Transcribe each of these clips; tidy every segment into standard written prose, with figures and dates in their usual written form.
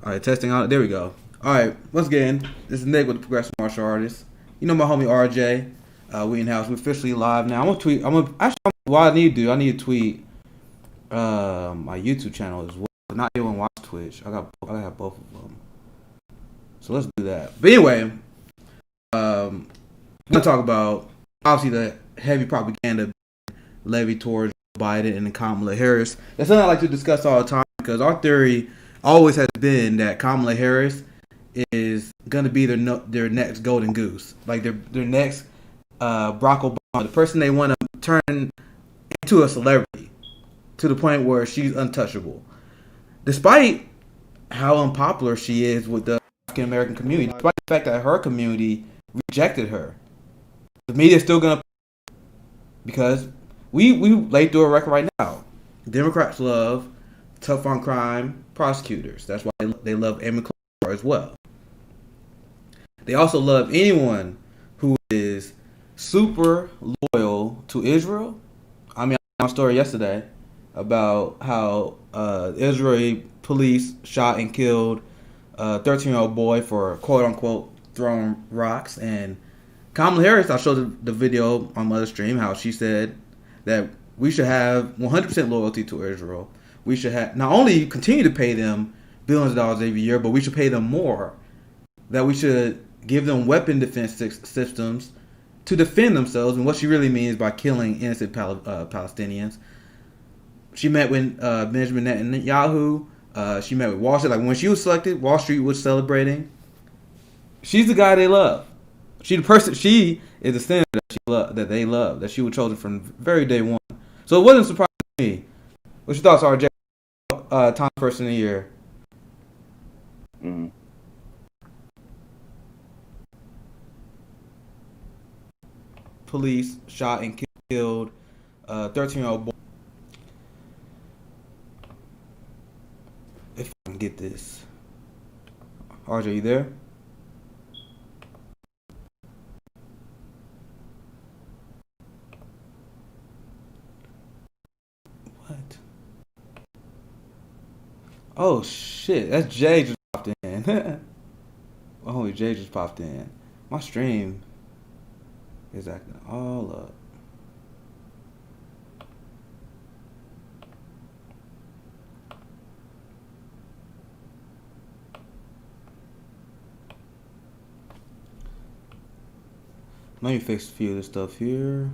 All right, testing out. There we go. All right, once again, this is Nick with the Progressive Martial Artist. You know my homie RJ, Wheaton. We're officially live now. I'm gonna tweet. What I need to do, I need to tweet my YouTube channel as well. Not even watch Twitch. I have both of them. So let's do that. But anyway, we're gonna talk about obviously the heavy propaganda levied towards Biden and Kamala Harris. That's something I like to discuss all the time because our theory always has been that Kamala Harris is gonna be their next golden goose, like their next Barack Obama, the person they want to turn into a celebrity to the point where she's untouchable, despite how unpopular she is with the African American community, despite the fact that her community rejected her. The media is still gonna, because we lay through a record right now. Democrats love tough on crime prosecutors. That's why they love Amy Klobuchar as well. They also love anyone who is super loyal to Israel. I mean, I saw a story yesterday about how Israeli police shot and killed a 13-year-old boy for quote unquote throwing rocks. And Kamala Harris, I showed the video on my other stream how she said that we should have 100% loyalty to Israel. We should have not only continue to pay them billions of dollars every year, but we should pay them more. That we should give them weapon defense systems to defend themselves, and what she really means by killing innocent Palestinians. She met with Benjamin Netanyahu. She met with Wall Street. Like when she was selected, Wall Street was celebrating. She's the guy they love. She is the senator that they love. That she was chosen from very day one. So it wasn't surprising to me. What's your thoughts, RJ? Tom Person of the Year. Mm-hmm. Police shot and killed 13-year-old boy. If I can get this. RJ, you there? What? Oh shit, that's Jay just popped in. Oh, Jay just popped in. My stream is acting all up. Let me fix a few of this stuff here.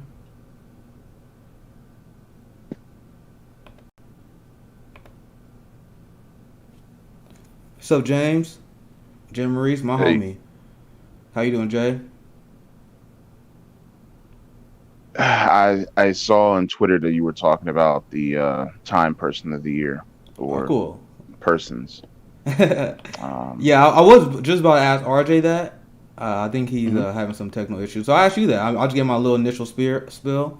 So James, Jim Maurice, my homie. How you doing, Jay? I saw on Twitter that you were talking about the Time Person of the Year or cool. persons. Yeah, I was just about to ask RJ that. I think he's having some technical issues. So I asked you that. I'll just give my little initial spill.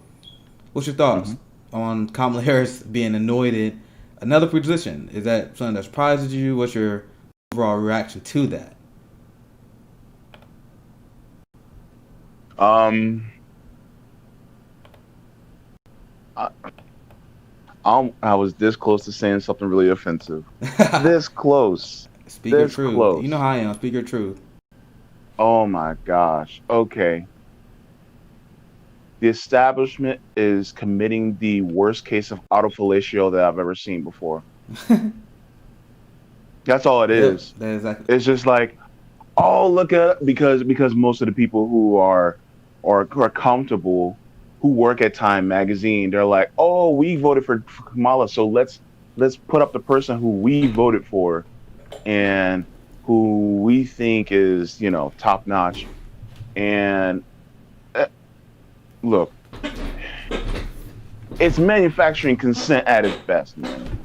What's your thoughts on Kamala Harris being anointed another position? Is that something that surprises you? What's your overall reaction to that? I was this close to saying something really offensive. This close. Speak your truth. Close. You know how I am. Speak your truth. Oh my gosh. Okay. The establishment is committing the worst case of autofellatio that I've ever seen before. That's all it is. That exactly. It's just like, oh, look at because most of the people who are comfortable, who work at Time Magazine, they're like, oh, we voted for Kamala, so let's put up the person who we voted for, and who we think is, top notch. And look, it's manufacturing consent at its best, man.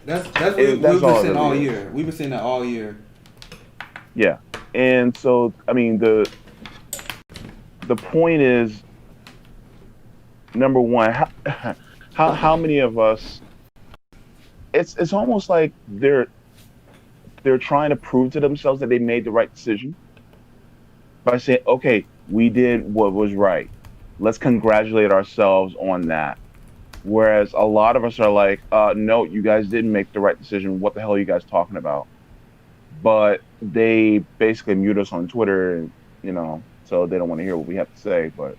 That's what we've been saying all year. We've been saying that all year. Yeah, and so I mean the point is, number one, how many of us? It's almost like they're trying to prove to themselves that they made the right decision by saying, okay, we did what was right. Let's congratulate ourselves on that. Whereas a lot of us are like, no, you guys didn't make the right decision. What the hell are you guys talking about? but they basically mute us on Twitter, and so they don't want to hear what we have to say. But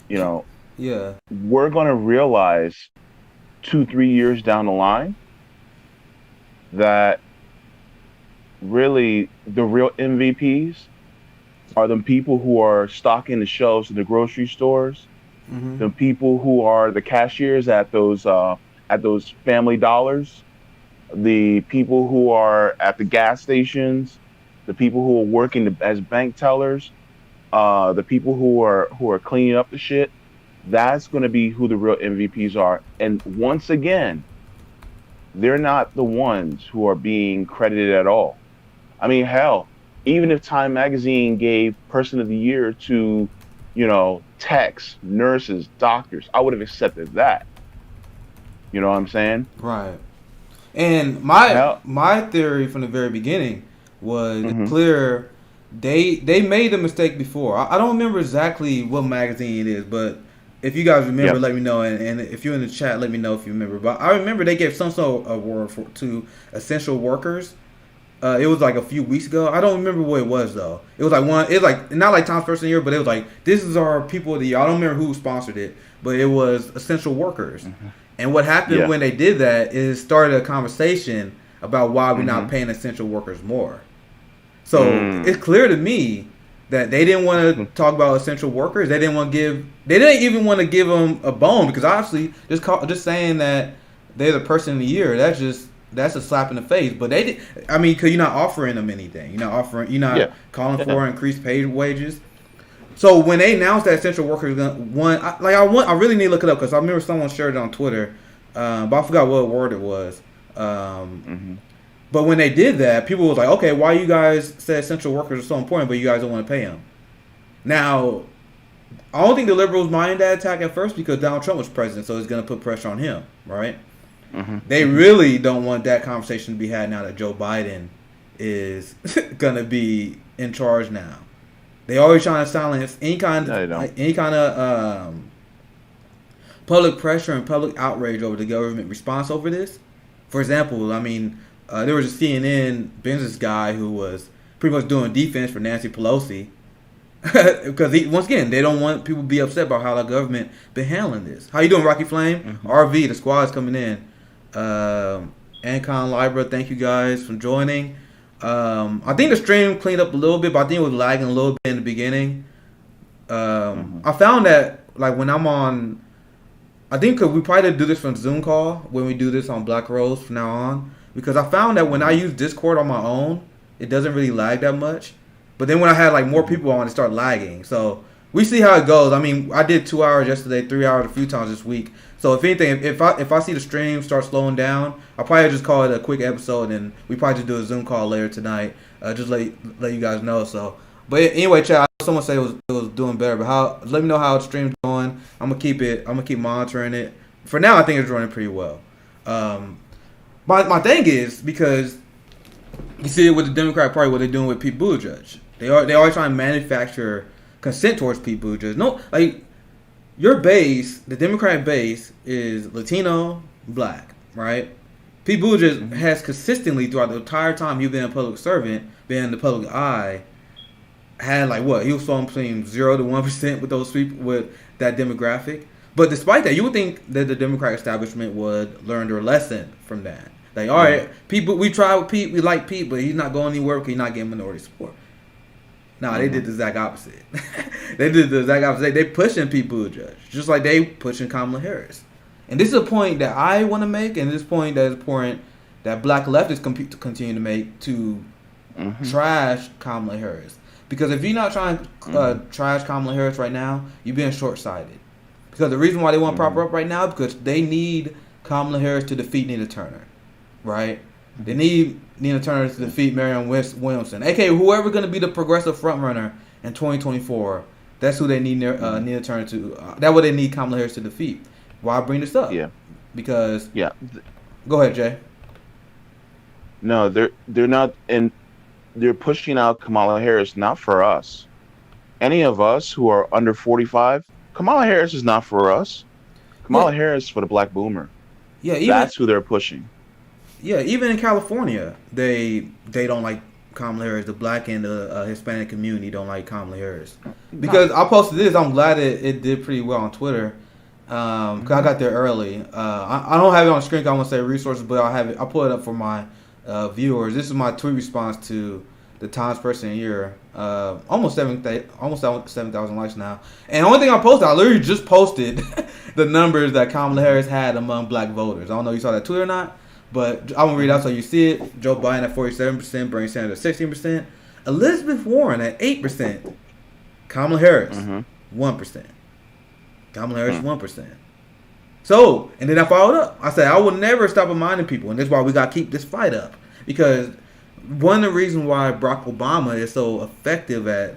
you know, Yeah. we're gonna realize 2, 3 years down the line that really the real MVPs are the people who are stocking the shelves in the grocery stores, Mm-hmm. the people who are the cashiers at those Family Dollars, the people who are at the gas stations, the people who are working as bank tellers, the people who are cleaning up the shit. That's going to be who the real MVPs are. And once again, they're not the ones who are being credited at all. I mean, hell, even if Time Magazine gave Person of the Year to, techs, nurses, doctors, I would have accepted that. You know what I'm saying? Right. And my Hell, my theory from the very beginning was it's hmm clear they made a mistake before. I don't remember exactly what magazine it is, but if you guys remember, yeah, let me know. And if you're in the chat, let me know if you remember. But I remember they gave some sort of award to essential workers. It was like a few weeks ago. I don't remember what it was though. It was like one. It was like not like Tom's Person of the Year, but it was like this is our people of the year. I don't remember who sponsored it, but it was essential workers. hmm And what happened yeah, when they did that is started a conversation about why we're not hmm paying essential workers more. So mm. it's clear to me that they didn't want to talk about essential workers. They didn't want to give. They didn't even want to give them a bone because obviously just saying that they're the person of the year. That's a slap in the face. But they did. I mean, because you're not offering them anything. You're not offering. You're not Yeah, calling yeah. for increased paid wages. So when they announced that essential workers I really need to look it up because I remember someone shared it on Twitter, but I forgot what word it was. Um, hmm but when they did that, people was like, okay, why you guys say essential workers are so important, but you guys don't want to pay them? Now, I don't think the liberals minded that attack at first because Donald Trump was president, so it's going to put pressure on him, right? hmm They hmm really don't want that conversation to be had now that Joe Biden is going to be in charge now. They always trying to silence No, they don't. any kind of public pressure and public outrage over the government response over this. For example, I mean, there was a CNN business guy who was pretty much doing defense for Nancy Pelosi because once again they don't want people to be upset about how the government been handling this. How you doing, Rocky Flame? hmm RV, the squad's coming in. Ancon Libra, thank you guys for joining. I think the stream cleaned up a little bit, but I think it was lagging a little bit in the beginning. hmm I found that like when I'm on, I think cause we probably do this from Zoom call when we do this on Black Rose from now on because I found that when I hmm use Discord on my own, it doesn't really lag that much. But then when I had like more hmm people on, it started lagging. So we see how it goes. I mean, I did 2 hours yesterday, 3 hours a few times this week. So if anything, if I see the stream start slowing down, I'll probably just call it a quick episode, and we probably just do a Zoom call later tonight. Just let you guys know. So, but anyway, Chad, I know someone said it was doing better, but how? Let me know how the stream's going. I'm gonna keep monitoring it. For now, I think it's running pretty well. Um, my thing is because you see it with the Democratic Party, what they're doing with Pete Buttigieg. They always trying to manufacture consent towards Pete Buttigieg. No, like your base, the Democratic base is Latino, black, right? Pete Buttigieg hmm has consistently throughout the entire time you've been a public servant, been in the public eye, had like what he was falling between 0 to 1% with those people with that demographic. But despite that, you would think that the Democratic establishment would learn their lesson from that. Like, all hmm right, people, we tried with Pete, we like Pete, but he's not going anywhere because he's not getting minority support. Nah, they hmm did the exact opposite. They did the exact opposite. They pushing Pete Buttigieg, just like they pushing Kamala Harris. And this is a point that I want to make, and this point that is important that black leftists continue to make to hmm trash Kamala Harris. Because if you're not trying to hmm trash Kamala Harris right now, you're being short-sighted. Because the reason why they want to prop hmm her up right now is because they need Kamala Harris to defeat Nina Turner, right? They need Nina Turner to defeat Marianne Williamson, aka whoever going to be the progressive frontrunner in 2024. That's who they need Nina Turner to. That's what they need Kamala Harris to defeat. Why I bring this up? Yeah, Because yeah. go ahead, Jay. No, they're not, and they're pushing out Kamala Harris not for us. Any of us who are under 45, Kamala Harris is not for us. Yeah, Kamala Harris for the black boomer. yeah. Even That's who they're pushing. Yeah, even in California, they don't like Kamala Harris. The black and the Hispanic community don't like Kamala Harris. No. Because I posted this, I'm glad it did pretty well on Twitter. Cause I got there early. I don't have it on screen. 'Cause I want to say resources, but I'll have it. I'll pull it up for my viewers. This is my tweet response to the Times Person of the Year. Almost 7,000 likes now. And the only thing I posted, I literally just posted the numbers that Kamala Harris had among black voters. I don't know if you saw that tweet or not, but I'm gonna read out so you see it. Joe Biden at 47%, Bernie Sanders at 16%, Elizabeth Warren at 8%, Kamala Harris 1%. Kamala Harris 1%. So, and then I followed up. I said I will never stop reminding people, and that's why we got to keep this fight up. Because one of the reasons why Barack Obama is so effective at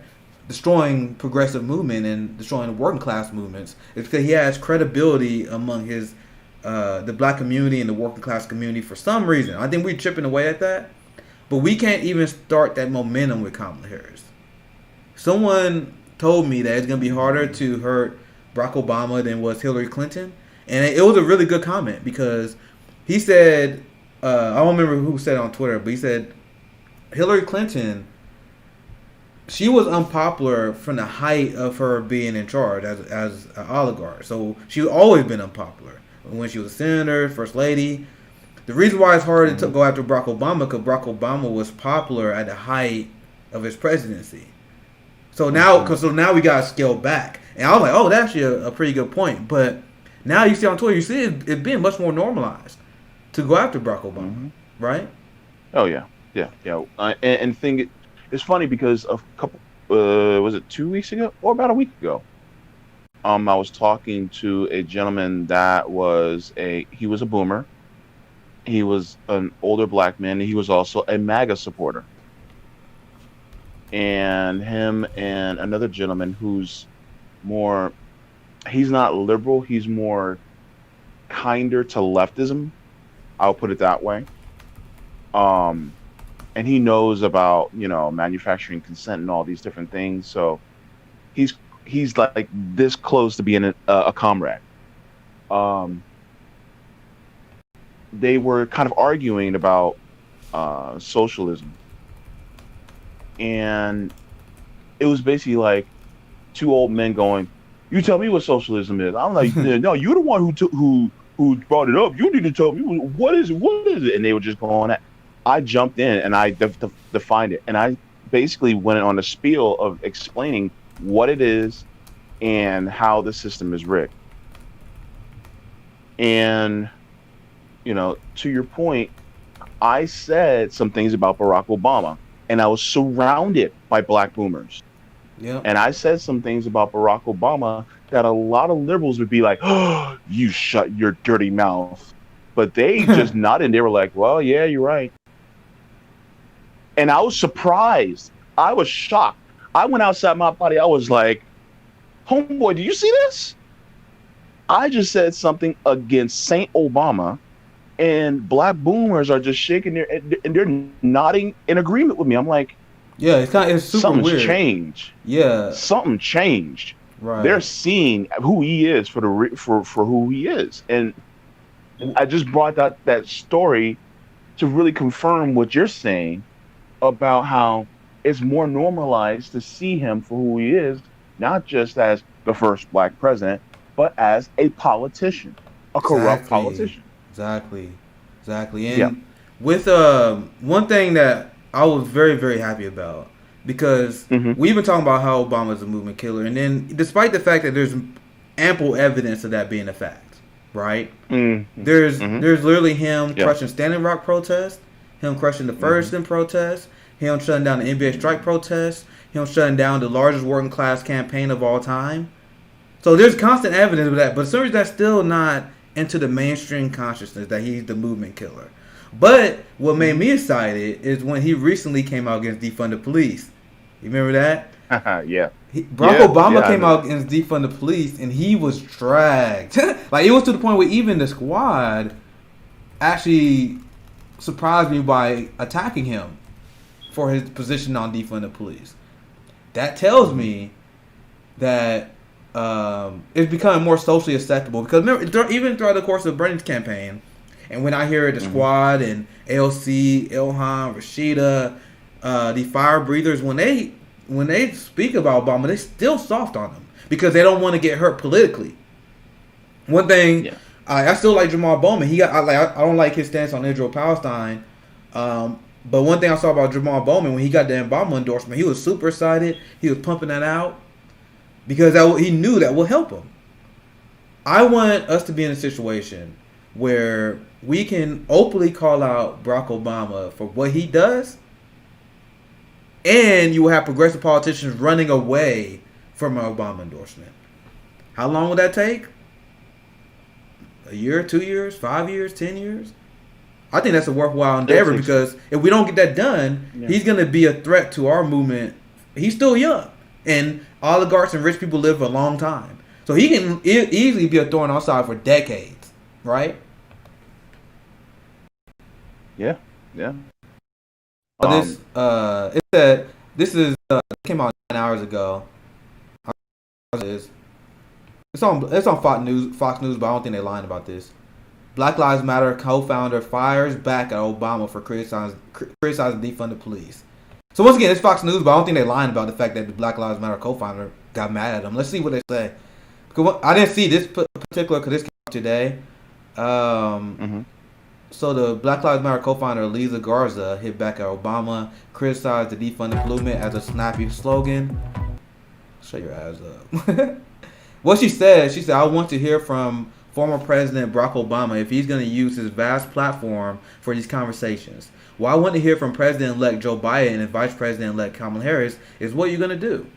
destroying progressive movement and destroying the working class movements is because he has credibility among his the black community and the working class community for some reason. I think we're chipping away at that, but we can't even start that momentum with Kamala Harris. Someone told me that it's going to be harder to hurt Barack Obama than was Hillary Clinton. And it was a really good comment because he said, I don't remember who said it on Twitter, but he said Hillary Clinton, she was unpopular from the height of her being in charge as an oligarch. So she's always been unpopular. When she was a senator, first lady. The reason why it's hard to go after Barack Obama because Barack Obama was popular at the height of his presidency. So now we got to scale back. And I was like, oh, that's actually a pretty good point. But now you see on Twitter, you see it being much more normalized to go after Barack Obama, right? Oh yeah. And thing, it's funny because a couple, was it 2 weeks ago or about a week ago? I was talking to a gentleman that he was a boomer. He was an older black man. And he was also a MAGA supporter. And him and another gentleman who's he's not liberal, he's more kinder to leftism, I'll put it that way. And he knows about, manufacturing consent and all these different things. So he's like this close to being a comrade. They were kind of arguing about socialism. And it was basically like two old men going, "You tell me what socialism is." I'm like, "No, you're the one who brought it up. You need to tell me what is it." And they were just going at. I jumped in and I defined it, and I basically went on a spiel of explaining what it is and how the system is rigged. And to your point, I said some things about Barack Obama, and I was surrounded by black boomers. Yeah. And I said some things about Barack Obama that a lot of liberals would be like, "Oh, you shut your dirty mouth." But they just nodded and they were like, "Well, yeah, you're right." And I was surprised. I was shocked. I went outside my body. I was like, "Homeboy, do you see this?" I just said something against Saint Obama, and black boomers are just shaking and they're nodding in agreement with me. I'm like, yeah, it's super something's weird. Changed. Yeah, something changed. Right. They're seeing who he is for who he is, and I just brought that story to really confirm what you're saying about how it's more normalized to see him for who he is, not just as the first black president, but as a politician, a corrupt politician. Exactly. And with one thing that I was very, very happy about, because we've been talking about how Obama is a movement killer, and then despite the fact that there's ample evidence of that being a fact, right? There's literally him crushing Standing Rock protests, him crushing the Ferguson protests, him shutting down the NBA strike protests, him shutting down the largest working class campaign of all time. So there's constant evidence of that, but some reason that's still not into the mainstream consciousness that he's the movement killer. But what made me excited is when he recently came out against defund the police. You remember that? Yeah. Barack Obama came out against defund the police, and he was dragged. Like, it was to the point where even the squad actually surprised me by attacking him for his position on defund the police. That tells me that it's becoming more socially acceptable. Because remember, even throughout the course of Bernie's campaign, And when I hear the squad and LC, Ilhan, Rashida, the fire breathers, when they speak about Obama, they still soft on him because they don't want to get hurt politically. One thing, I still like Jamal Bowman. I don't like his stance on Israel Palestine. But one thing I saw about Jamal Bowman when he got the Obama endorsement, he was super excited. He was pumping that out because he knew that will help him. I want us to be in a situation where we can openly call out Barack Obama for what he does, and you will have progressive politicians running away from an Obama endorsement. How long will that take? A year, 2 years, 5 years, 10 years? I think that's a worthwhile endeavor because if we don't get that done, he's going to be a threat to our movement. He's still young, and oligarchs and rich people live a long time. So he can easily be a thorn on our side for decades, right? Yeah. It said this is came out 9 hours ago. It's on Fox News, but I don't think they're lying about this. Black Lives Matter co-founder fires back at Obama for criticizing defunded police. So once again, it's Fox News, but I don't think they're lying about the fact that the Black Lives Matter co-founder got mad at him. Let's see what they say. Because I didn't see this particular because this came out today. So the Black Lives Matter co-founder Eliza Garza hit back at Obama, criticized the defund movement as a snappy slogan. Shut your ass up. What she said, I want to hear from former President Barack Obama if he's going to use his vast platform for these conversations. What I want to hear from President-elect Joe Biden and Vice President-elect Kamala Harris is what you're going to do.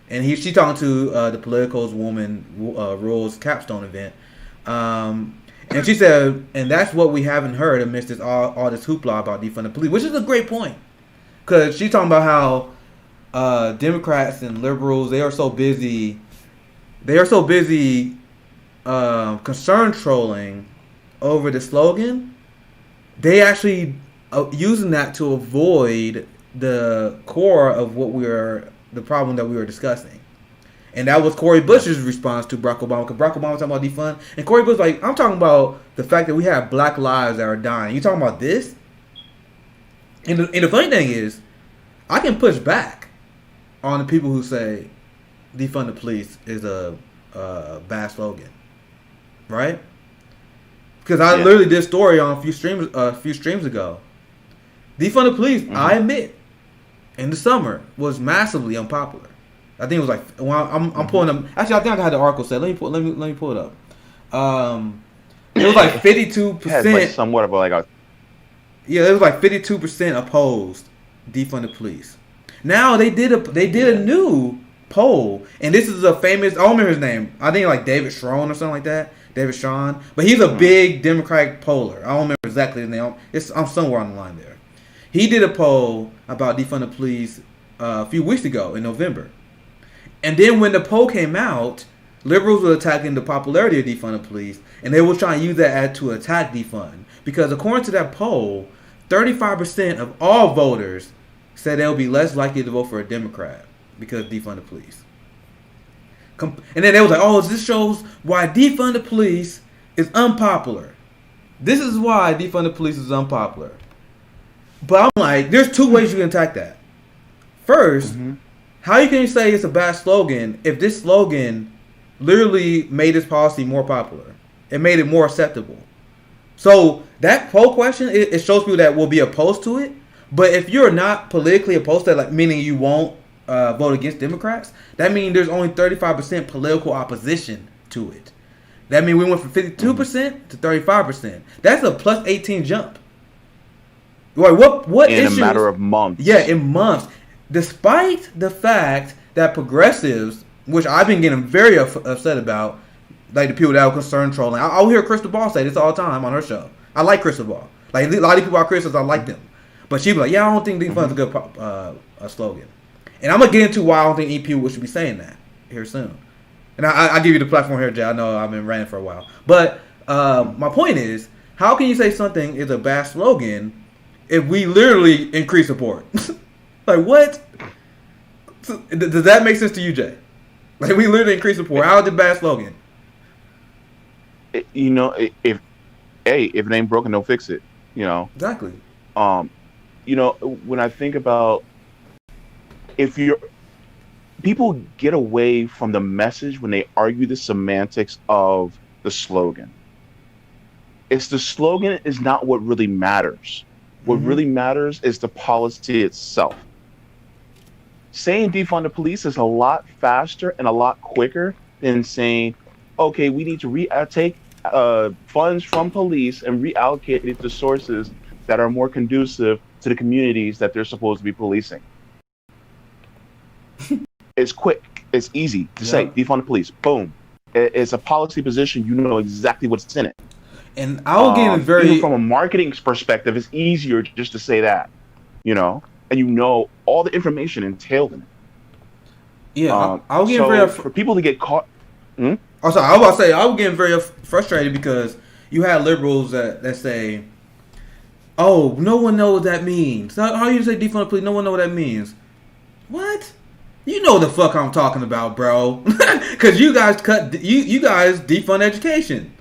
And she's talking to the Politico's Woman Rules capstone event. And she said, and that's what we haven't heard amidst all this hoopla about defunding police, which is a great point. Because she's talking about how Democrats and liberals, they are so busy concern trolling over the slogan. They actually using that to avoid the core of the problem that we were discussing. And that was Cori Bush's response to Barack Obama. Because Barack Obama was talking about defund. And Cori Bush was like, I'm talking about the fact that we have black lives that are dying. You talking about this? And the funny thing is, I can push back on the people who say defund the police is a bad slogan. Right? Because I literally did a story on a few streams ago. Defund the police, I admit, in the summer was massively unpopular. I think it was like I'm pulling them. Actually, I think I had the article said. Let me pull it up. It was like 52%. Somewhat of like it was like 52% opposed defund the police. Now they did a new poll, and this is a famous. I don't remember his name. I think like David Schron or something like that. David Schron, but he's a big Democratic poller. I don't remember exactly his name. I'm somewhere on the line there. He did a poll about defund the police a few weeks ago in November. And then when the poll came out, liberals were attacking the popularity of defund the police, and they were trying to use that to attack defund. Because according to that poll, 35% of all voters said they'll be less likely to vote for a Democrat because of defund the police. And then they was like, oh, this shows why defund the police is unpopular. This is why defund the police is unpopular. But I'm like, there's two ways you can attack that. First, how you can say it's a bad slogan if this slogan literally made this policy more popular? It made it more acceptable. So that poll question, it shows people that will be opposed to it. But if you're not politically opposed to it, like meaning you won't vote against Democrats, that means there's only 35% political opposition to it. That means we went from 52% to 35%. That's a plus 18 jump. Like what in issues, a matter of months? Yeah, in months. Despite the fact that progressives, which I've been getting very upset about, like the people that are concerned trolling. I'll hear Crystal Ball say this all the time on her show. I like Crystal Ball. Like a lot of people are critics, I like them. But she be like, yeah, I don't think defund's a good slogan. And I'm going to get into why I don't think EP should be saying that here soon. And I'll give you the platform here, Jay. I know I've been ranting for a while. But my point is, how can you say something is a bad slogan if we literally increase support? Like, what? Does that make sense to you, Jay? Like, we literally increase support. How is it a bad slogan? If hey, if it ain't broken, don't fix it. You know, Exactly. um, when I think about if you're people get away from the message when they argue the semantics of the slogan. It's the slogan is not what really matters. What Mm-hmm. really matters is the policy itself. Saying defund the police is a lot faster and a lot quicker than saying, okay, we need to take funds from police and reallocate it to sources that are more conducive to the communities that they're supposed to be policing. It's quick. It's easy to say Yep. defund the police. Boom. It's a policy position. You know exactly what's in it. And I will get Even from a marketing perspective, it's easier just to say that, and all the information entailed in it. Yeah, I was getting so very for people to get caught. Oh, sorry. I was about to say I was getting very frustrated because you had liberals that say, "Oh, no one knows what that means." How you say defund the police? No one knows what that means. What? You know the fuck I'm talking about, bro. Because you guys you guys defund education.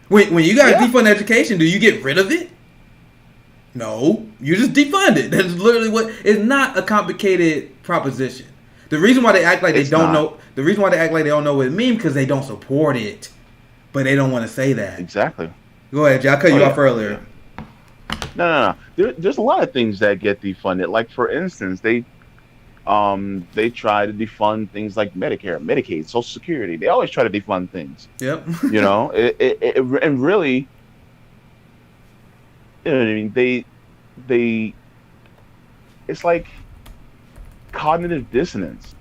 When you guys defund education, do you get rid of it? No, you just defund it. That's literally what. It's not a complicated proposition. The reason why they act like they don't know. The reason why they act like they don't know what it means because they don't support it, but they don't want to say that. Exactly. Go ahead, Jay. I cut you off earlier. No. There's a lot of things that get defunded. Like for instance, they try to defund things like Medicare, Medicaid, Social Security. They always try to defund things. Yep. And really, you know what I mean? They it's like cognitive dissonance.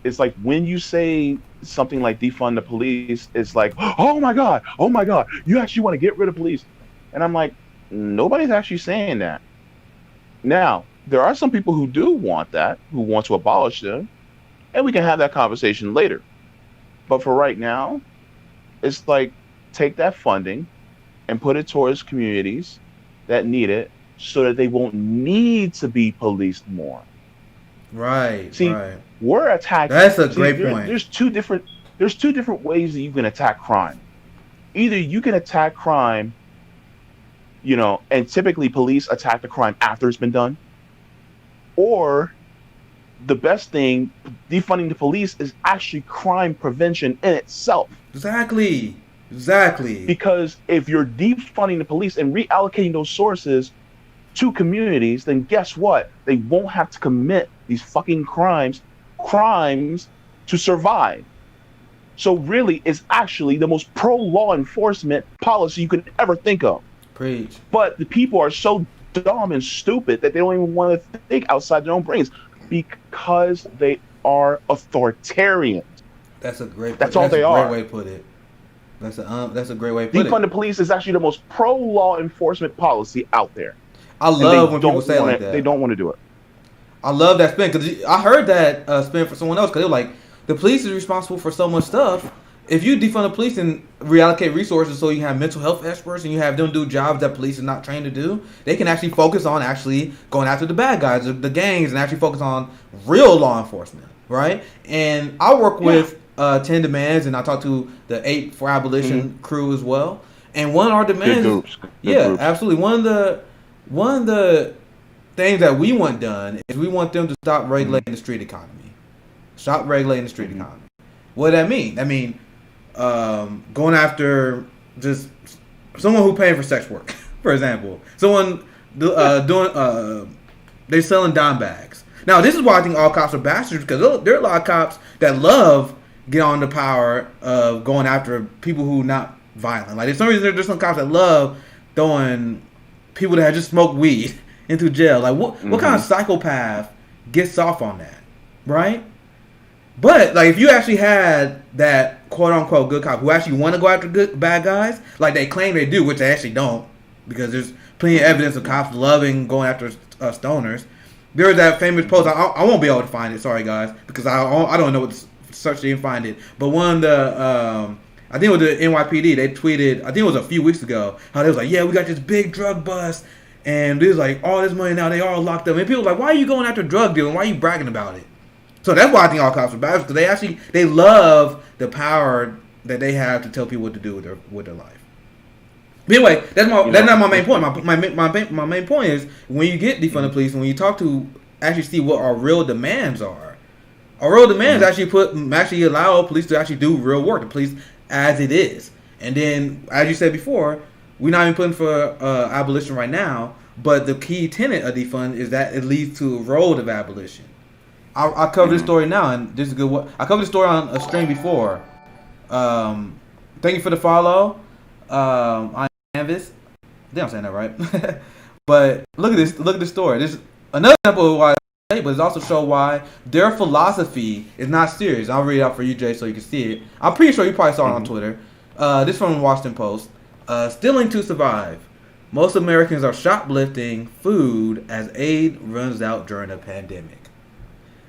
It's like when you say something like defund the police, it's like, oh my god, you actually want to get rid of police. And I'm like, nobody's actually saying that. Now, there are some people who do want that, who want to abolish them, and we can have that conversation later. But for right now, it's like take that funding and put it towards communities that need it so that they won't need to be policed more. Right. See, right. We're attacking. That's a great point. There's two different ways that you can attack crime. Either you can attack crime, and typically police attack the crime after it's been done. Or the best thing, defunding the police, is actually crime prevention in itself. Exactly. Because if you're defunding the police and reallocating those sources to communities, then guess what? They won't have to commit these fucking crimes to survive. So really, it's actually the most pro-law enforcement policy you can ever think of. Preach. But the people are so dumb and stupid that they don't even want to think outside their own brains because they are authoritarians. That's a great. That's all they are. Great way to put it. That's a great way to put it. Defund the police is actually the most pro-law enforcement policy out there. I love when people say it like that. They don't want to do it. I love that spin because I heard that spin for someone else because they're like, the police is responsible for so much stuff. If you defund the police and reallocate resources so you have mental health experts and you have them do jobs that police are not trained to do, they can actually focus on actually going after the bad guys, the gangs, and actually focus on real law enforcement, right? And I work with 10 Demands, and I talk to the 8 for Abolition crew as well. And one of our demands, Good groups. Absolutely. One of the things that we want done is we want them to stop regulating the street economy. Stop regulating the street economy. What does that mean? I mean, going after just someone who paying for sex work, for example. Someone they're selling dime bags. Now, this is why I think all cops are bastards because there are a lot of cops that love get on the power of going after people who not violent. Like, there's some reason there's some cops that love throwing people that have just smoked weed into jail. Like, what kind of psychopath gets off on that, right? But like, if you actually had that quote unquote good cop who actually want to go after bad guys, like they claim they do, which they actually don't, because there's plenty of evidence of cops loving going after stoners. There was that famous post. I won't be able to find it. Sorry, guys, because I don't know what to search to even find it. But one of the I think it was the NYPD. They tweeted, I think it was a few weeks ago, how they was like, yeah, we got this big drug bust, and there's like all this money now. They all locked up, and people were like, why are you going after drug dealing? Why are you bragging about it? So that's why I think all cops are bad, because they love the power that they have to tell people what to do with their life. But anyway, that's You that's know, not my main point. My main point is when you get defund the police, when you talk to actually see what our real demands are. Our real demands actually allow police to actually do real work, the police as it is. And then, as you said before, we're not even putting for abolition right now. But the key tenet of defund is that it leads to a road of abolition. I'll cover this story now, and this is a good one. I covered this story on a stream before. Thank you for the follow. On Canvas. I think I'm saying that right. But look at this. Look at this story. This is another example of why I say, but it's also show why their philosophy is not serious. I'll read it out for you, Jay, so you can see it. I'm pretty sure you probably saw it on Twitter. This from the Washington Post. Stealing to survive. Most Americans are shoplifting food as aid runs out during a pandemic.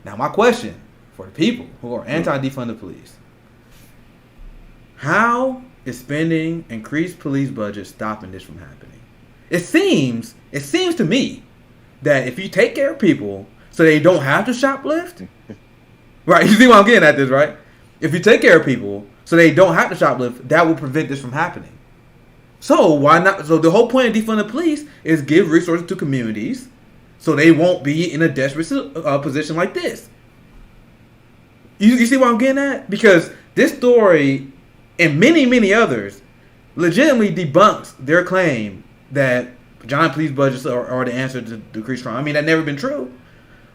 Now, my question for the people who are anti-defund the police: how is spending increased police budget stopping this from happening? It seems to me that if you take care of people so they don't have to shoplift, right? You see why I'm getting at this, right? If you take care of people so they don't have to shoplift, that will prevent this from happening. So why not? So the whole point of defund the police is give resources to communities so they won't be in a desperate position like this. You see what I'm getting at? Because this story and many others legitimately debunks their claim that giant police budgets are the answer to decrease crime. I mean, that's never been true.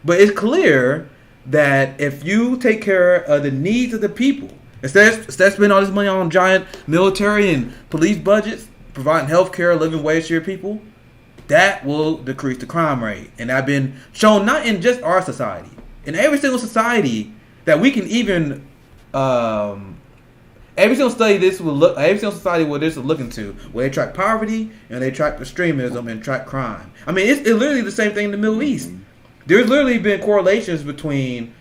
But it's clear that if you take care of the needs of the people, instead of spending all this money on giant military and police budgets, providing health care, living wage to your people, that will decrease the crime rate. And that's been shown not in just our society, in every single society that we can even, every single study this will look, every single society where this is looking to, where they track poverty and they track extremism and track crime. I mean, it's literally the same thing in the Middle East. There's literally been correlations between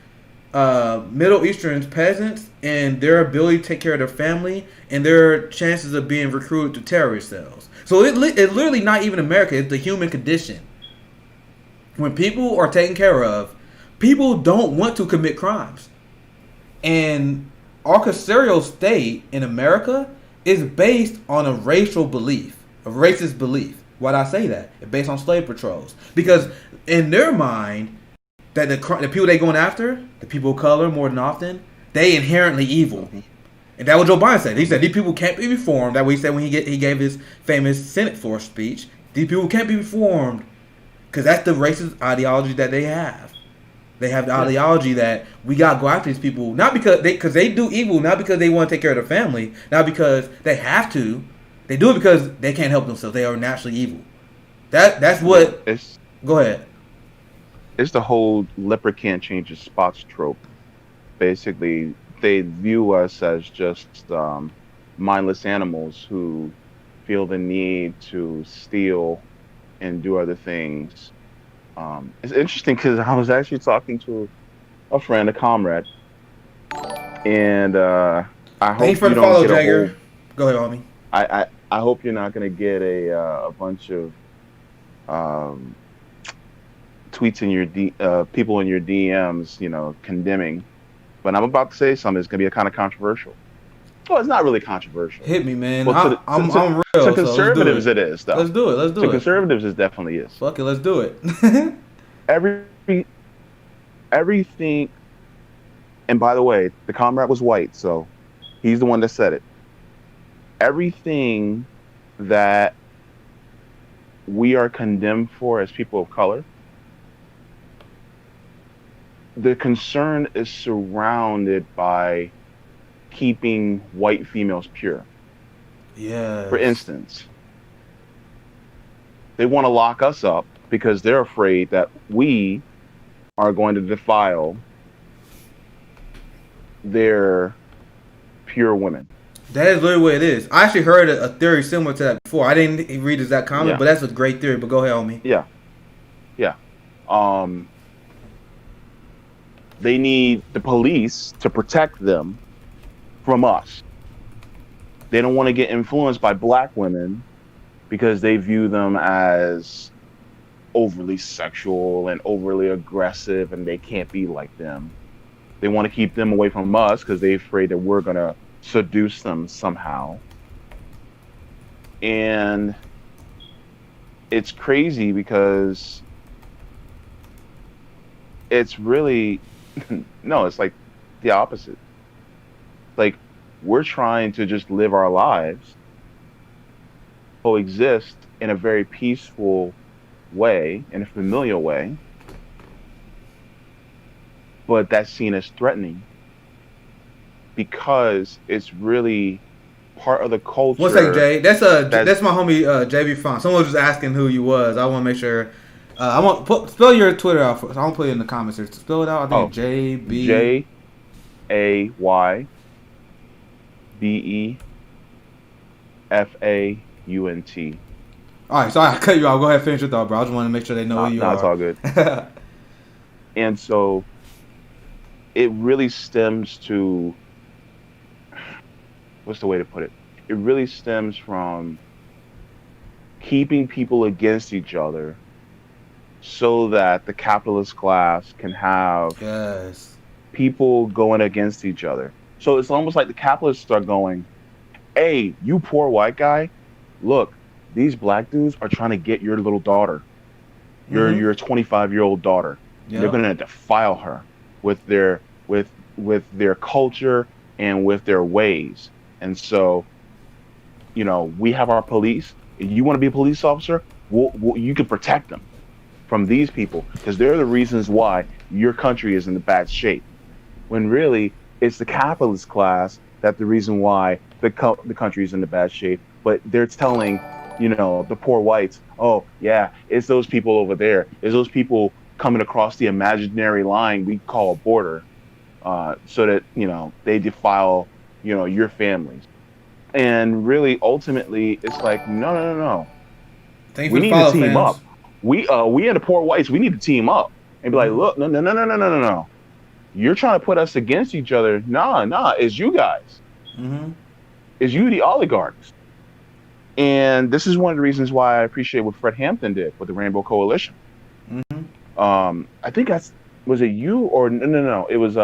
Middle Eastern peasants and their ability to take care of their family and their chances of being recruited to terrorist cells. So it's literally not even America. It's the human condition. When people are taken care of, people don't want to commit crimes. And our carceral state in America is based on a racial belief, a racist belief. Why do I say that? It's based on slave patrols. Because in their mind, that the people they going after, the people of color more than often, they inherently evil. And that's what Joe Biden said. He said these people can't be reformed. That what he said when he gave his famous Senate floor speech. These people can't be reformed because that's the racist ideology that they have. They have the ideology that we got to go after these people, not because they do evil, not because they want to take care of their family, not because they have to. They do it because they can't help themselves. They are naturally evil. That's what. Go ahead. It's the whole leper can't change his spots trope. Basically, they view us as just mindless animals who feel the need to steal and do other things. It's interesting because I was actually talking to a friend, a comrade, and I hope Thanks for you the don't follow, get Jagger. Go ahead, homie. I hope you're not going to get a bunch of tweets in your people in your DMs, condemning. But I'm about to say something that's going to be kind of controversial. Well, it's not really controversial. Hit me, man. Well, I'm real. To conservatives, it is, though. Let's do it. To conservatives, it definitely is. Fuck it, let's do it. Everything, and by the way, the comrade was white, so he's the one that said it. Everything that we are condemned for as people of color, the concern is surrounded by keeping white females pure. Yeah. For instance, they want to lock us up because they're afraid that we are going to defile their pure women. That is literally what it is. I actually heard a theory similar to that before. I didn't read that comment, but that's a great theory. But go ahead, homie. Yeah. They need the police to protect them from us. They don't want to get influenced by black women because they view them as overly sexual and overly aggressive, and they can't be like them. They want to keep them away from us because they're afraid that we're going to seduce them somehow. And it's crazy because it's really no, it's like the opposite. Like we're trying to just live our lives, coexist in a very peaceful way, in a familiar way, but that's seen as threatening because it's really part of the One second, culture Jay. that That's my homie JB Font. Someone was just asking who you was. I want to make sure. I want spell your Twitter out. I want to put it in the comments here. Spell it out. I think oh JB. JAYBEFAUNT. All right, sorry I cut you off. Go ahead, finish your thought, bro. I just want to make sure they know who you No, it's are. all good. And so it really stems to what's the way to put it? It really stems from keeping people against each other so that the capitalist class can have Yes. people going against each other. So it's almost like the capitalists are going, hey, you poor white guy, look, these black dudes are trying to get your little daughter, your 25-year-old daughter. Yep. They're going to defile her with their with their culture and with their ways. And so, we have our police. If you want to be a police officer, you can protect them from these people because they're the reasons why your country is in the bad shape. When really, it's the capitalist class that's the reason why the country is in the bad shape. But they're telling, the poor whites, oh, yeah, it's those people over there. It's those people coming across the imaginary line we call a border so that, they defile, your families. And really, ultimately, it's like, no. Thank you We for the need to follow, team fans. up. We and the poor whites, we need to team up and be like, look, no. You're trying to put us against each other. Nah, it's you guys. Mm-hmm. It's you, the oligarchs. And this is one of the reasons why I appreciate what Fred Hampton did with the Rainbow Coalition. Mm-hmm. I think was it you or no? It was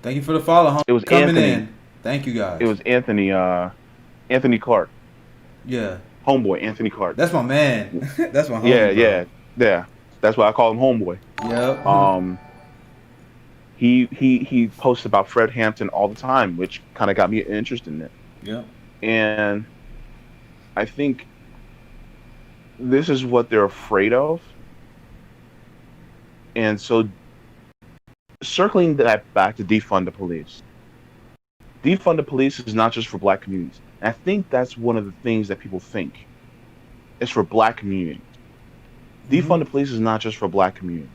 Thank you for the follow, homie. it was Coming Anthony. in. Thank you guys. It was Anthony Clark, yeah. homeboy Anthony Clark. That's my man. That's my homie. Yeah. That's why I call him homeboy. Yep. He posts about Fred Hampton all the time, which kind of got me interested in it. Yep. And I think this is what they're afraid of. And so circling that back to defund the police. Defund the police is not just for black communities. And I think that's one of the things that people think. It's for black communities. Defund the police is not just for black communities.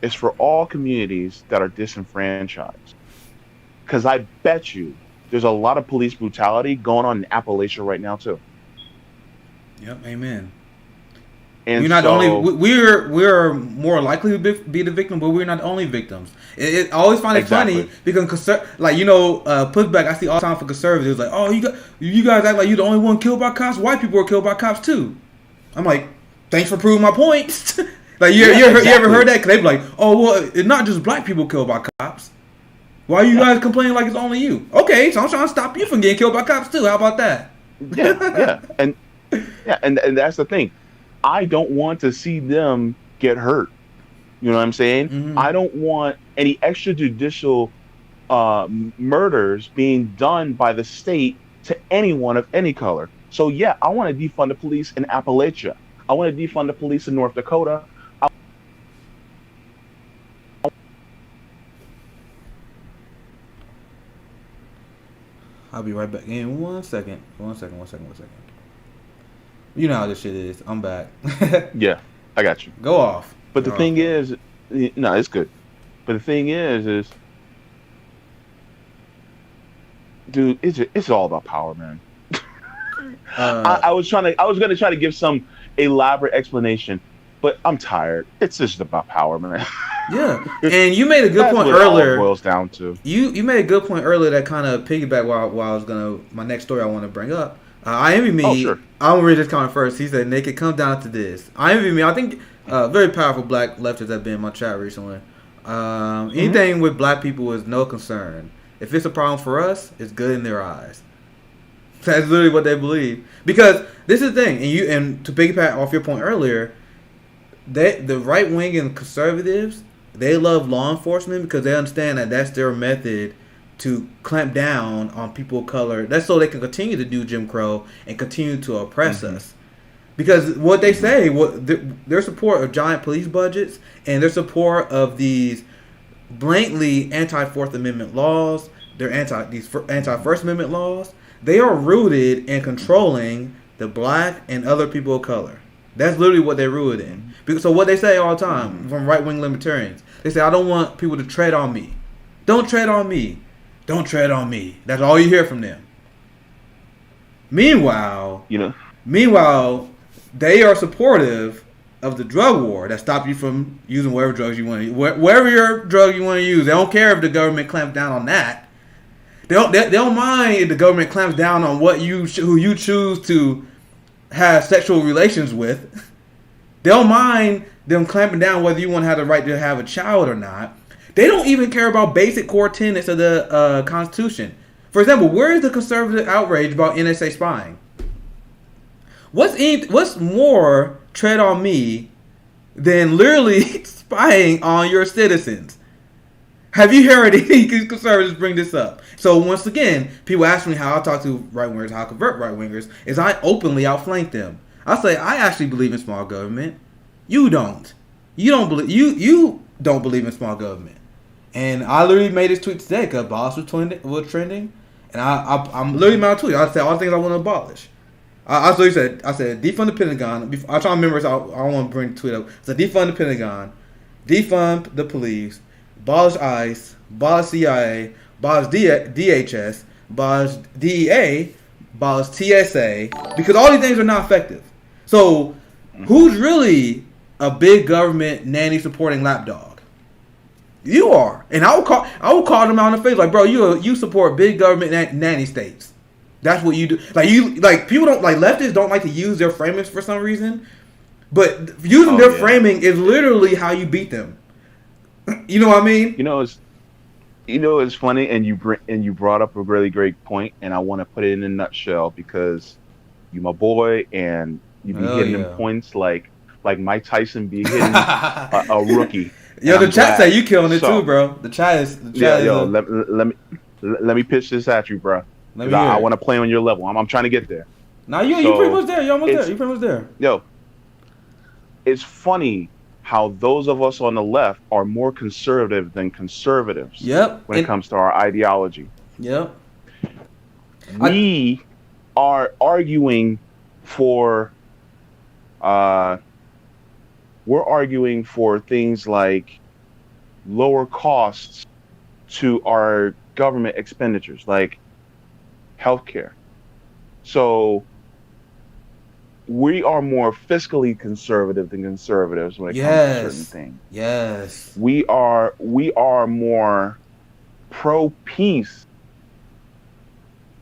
It's for all communities that are disenfranchised. Because I bet you there's a lot of police brutality going on in Appalachia right now too. Yep. Amen. And we're not only we're more likely to be the victim, but we're not the only victims. I always find it funny because pushback I see all the time for conservatives like, oh, you guys act like you're the only one killed by cops. White people are killed by cops too. I'm like, thanks for proving my point. Like you ever heard that? Because they be like, oh well, it's not just black people killed by cops. Why are you guys complaining like it's only you? Okay, so I'm trying to stop you from getting killed by cops too. How about that? And that's the thing. I don't want to see them get hurt. You know what I'm saying? Mm-hmm. I don't want any extrajudicial murders being done by the state to anyone of any color. So yeah, I want to defund the police in Appalachia. I want to defund the police in North Dakota. I'll be right back in 1 second. 1 second. You know how this shit is. I'm back. Yeah, I got you. Go off. But the thing is, no, it's good. But the thing is, dude, it's all about power, man. I was gonna try to give some elaborate explanation, but I'm tired. It's just about power, man. Yeah, and you made a good point what earlier. It all boils down to. You made a good point earlier that kind of piggyback while I was my next story I want to bring up. I envy me. Oh, sure. I'm gonna read this comment first. He said, "Nick, it comes down to this. I envy me. I think very powerful black leftists have been in my chat recently. Anything with black people is no concern. If it's a problem for us, it's good in their eyes. That's literally what they believe. Because this is the thing, and to piggyback off your point earlier, the right wing and conservatives, they love law enforcement because they understand that that's their method to clamp down on people of color. That's so they can continue to do Jim Crow and continue to oppress us. Because what they say, their support of giant police budgets and their support of these blatantly anti-Fourth Amendment laws, their anti-First Amendment laws, they are rooted in controlling the black and other people of color. That's literally what they're rooted in. So what they say all the time from right-wing libertarians, they say, I don't want people to tread on me. Don't tread on me. Don't tread on me. That's all you hear from them. Meanwhile, they are supportive of the drug war that stops you from using whatever drugs you want to use. Whatever your drug you want to use. They don't care if the government clamps down on that. They don't mind if the government clamps down on who you choose to have sexual relations with. They don't mind them clamping down whether you want to have the right to have a child or not. They don't even care about basic core tenets of the Constitution. For example, where is the conservative outrage about NSA spying? What's more tread on me than literally spying on your citizens? Have you heard any conservatives bring this up? So once again, people ask me how I talk to right-wingers, how I convert right-wingers, is I openly outflank them. I say, I actually believe in small government. You don't. You don't believe in small government. And I literally made this tweet today because Boss was trending. And I'm literally my tweet. I said all the things I want to abolish. I said defund the Pentagon. I try to remember, so I want to bring the tweet up. So defund the Pentagon, defund the police, abolish ICE, abolish CIA, abolish DHS, abolish DEA, abolish TSA, because all these things are not effective. So who's really a big government nanny supporting lapdog? You are, and I will call them out in the face like, bro, you support big government nanny states. That's what you do. People don't leftists don't like to use their framings for some reason, but using their framing is literally how you beat them. You know what I mean? It's funny, and you brought up a really great point, and I want to put it in a nutshell because you my boy, and you be hitting them points like Mike Tyson be hitting a rookie. Yo, the chat say you killing it too, bro. The chat is. Let me pitch this at you, bro. I want to play on your level. I'm trying to get there. Now you pretty much there. You almost there. You pretty much there. Yo, it's funny how those of us on the left are more conservative than conservatives. Yep. When it comes to our ideology. Yep. We are arguing for. We're arguing for things like lower costs to our government expenditures, like healthcare. So we are more fiscally conservative than conservatives when it comes to certain things. Yes. We are more pro-peace,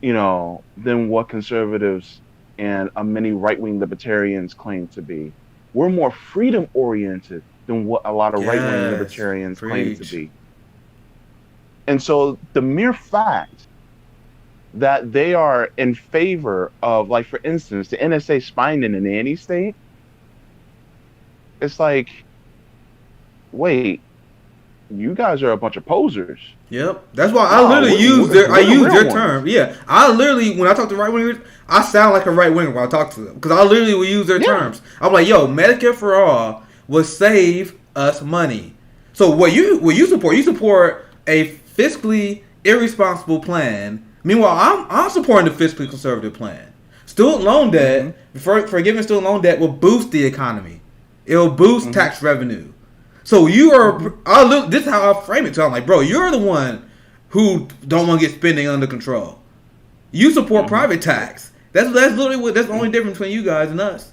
than what conservatives and many right-wing libertarians claim to be. We're more freedom-oriented than what a lot of right-wing libertarians claim to be. And so the mere fact that they are in favor of, like, for instance, the NSA spying in a nanny state, it's like, wait, you guys are a bunch of posers. Yep. That's why I literally use their term. Yeah. I literally, when I talk to right wingers, I sound like a right winger when I talk to them. Because I literally will use their terms. I'm like, yo, Medicare for all will save us money. So what you support a fiscally irresponsible plan. Meanwhile, I'm supporting the fiscally conservative plan. Student loan debt, forgiving student loan debt will boost the economy. It will boost tax revenue. So you are. This is how I frame it. So I'm like, bro, you're the one who don't want to get spending under control. You support private tax. That's literally that's the only difference between you guys and us.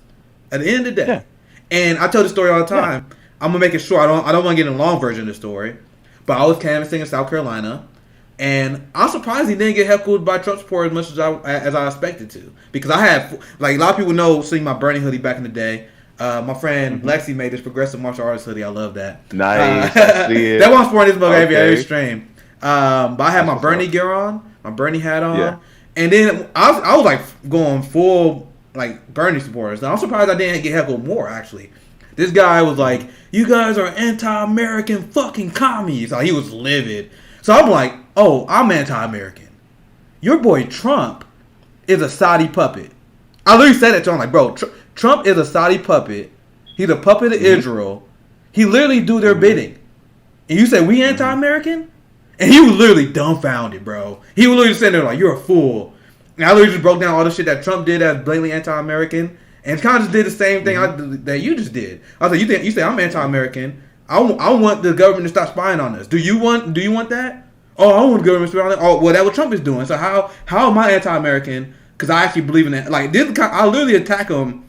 At the end of the day, and I tell this story all the time. I'm gonna make it short. I don't want to get in a long version of the story. But I was canvassing in South Carolina, and I'm surprised he didn't get heckled by Trump supporters as much as I expected to. Because I had, like, a lot of people know, seeing my Bernie hoodie back in the day. My friend Lexi made this progressive martial artist hoodie. I love that. Nice. That one's sporting this book every stream. But I had my Bernie gear on, my Bernie hat on, And then I was like going full like Bernie supporters. I'm surprised I didn't get heckled more actually. This guy was like, "You guys are anti-American fucking commies." Like, he was livid. So I'm like, "Oh, I'm anti-American. Your boy Trump is a Saudi puppet." I literally said that to him, like, "Bro, Trump is a Saudi puppet. He's a puppet of Israel. He literally do their bidding." And you say we anti-American? And he was literally dumbfounded, bro. He was literally sitting there like, "You're a fool." And I literally just broke down all the shit that Trump did as blatantly anti-American, and kind of just did the same thing that you just did. I was like, you say I'm anti-American? I want the government to stop spying on us. Do you want that? Oh, I want the government to spy on us. Oh, well, that's what Trump is doing. So how am I anti-American? Because I actually believe in that. Like, I literally attack him,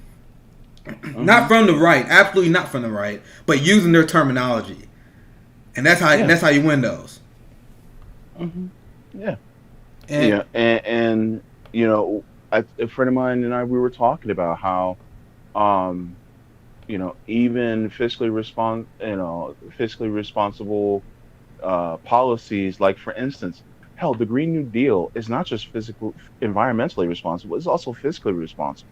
not from the right, absolutely not from the right, but using their terminology, and that's how you win those. Yeah. And you know, a friend of mine and I, we were talking about how, you know, even fiscally responsible policies, like for instance, hell, the Green New Deal is not just environmentally responsible; it's also fiscally responsible.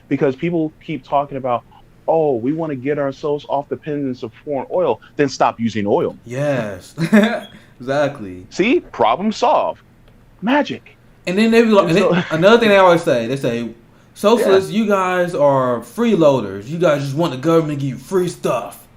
Because people keep talking about, oh, we want to get ourselves off dependence of foreign oil, then stop using oil. Yes, exactly. See, problem solved. Magic. And then another thing they always say, socialists, you guys are freeloaders. You guys just want the government to give you free stuff.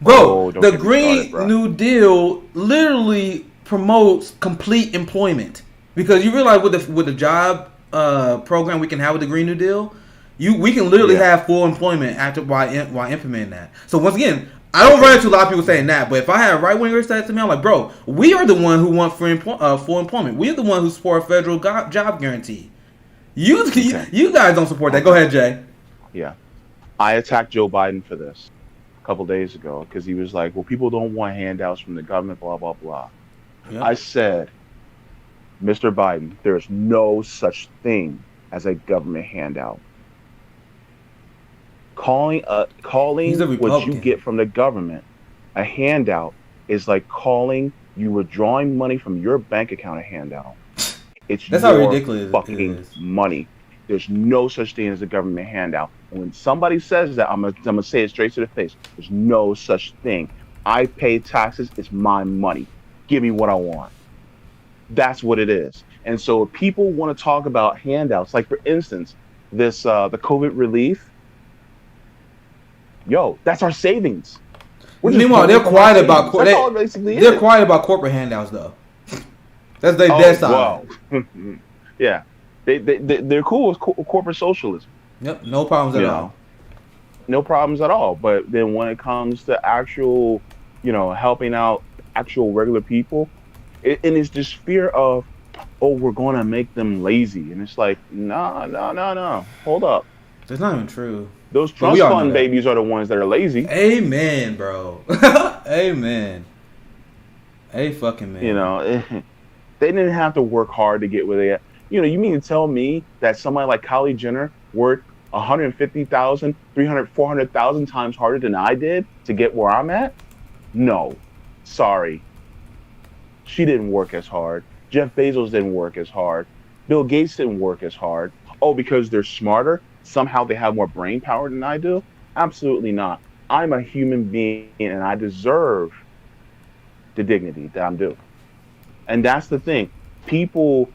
Bro, the Green New Deal literally promotes complete employment. Because you realize with the job program we can have with the Green New Deal, we can literally have full employment while implementing that. So once again, I don't run into a lot of people saying that, but if I had right wingers say that to me, I'm like, bro, we are the one who want full employment. We are the one who support federal job guarantee. You guys don't support that. Go ahead, Jay. Yeah, I attacked Joe Biden for this a couple days ago because he was like, well, people don't want handouts from the government, blah blah blah. Yep. I said, Mr. Biden, there is no such thing as a government handout. Calling what you get from the government a handout is like calling you withdrawing money from your bank account a handout. That's how ridiculous fucking money. There's no such thing as a government handout. And when somebody says that, I'm gonna say it straight to the face. There's no such thing. I pay taxes. It's my money. Give me what I want. That's what it is. And so if people want to talk about handouts, like for instance, this the COVID relief. Yo, that's our savings. Meanwhile, they're quiet about corporate handouts, though. That's their dead side. Wow. Yeah, they're cool with corporate socialism. Yep, no problems at all. No problems at all. But then when it comes to actual, helping out actual regular people, and it's this fear of, oh, we're going to make them lazy, and it's like, no, hold up. That's not even true. Those trust fund babies are the ones that are lazy. Amen, bro. Amen. Fucking man. They didn't have to work hard to get where they at. You mean to tell me that somebody like Kylie Jenner worked 150,000, 300, 400,000 times harder than I did to get where I'm at? No. Sorry. She didn't work as hard. Jeff Bezos didn't work as hard. Bill Gates didn't work as hard. Oh, because they're smarter? Somehow they have more brain power than I do? Absolutely not. I'm a human being and I deserve the dignity that I'm due. And that's the thing. People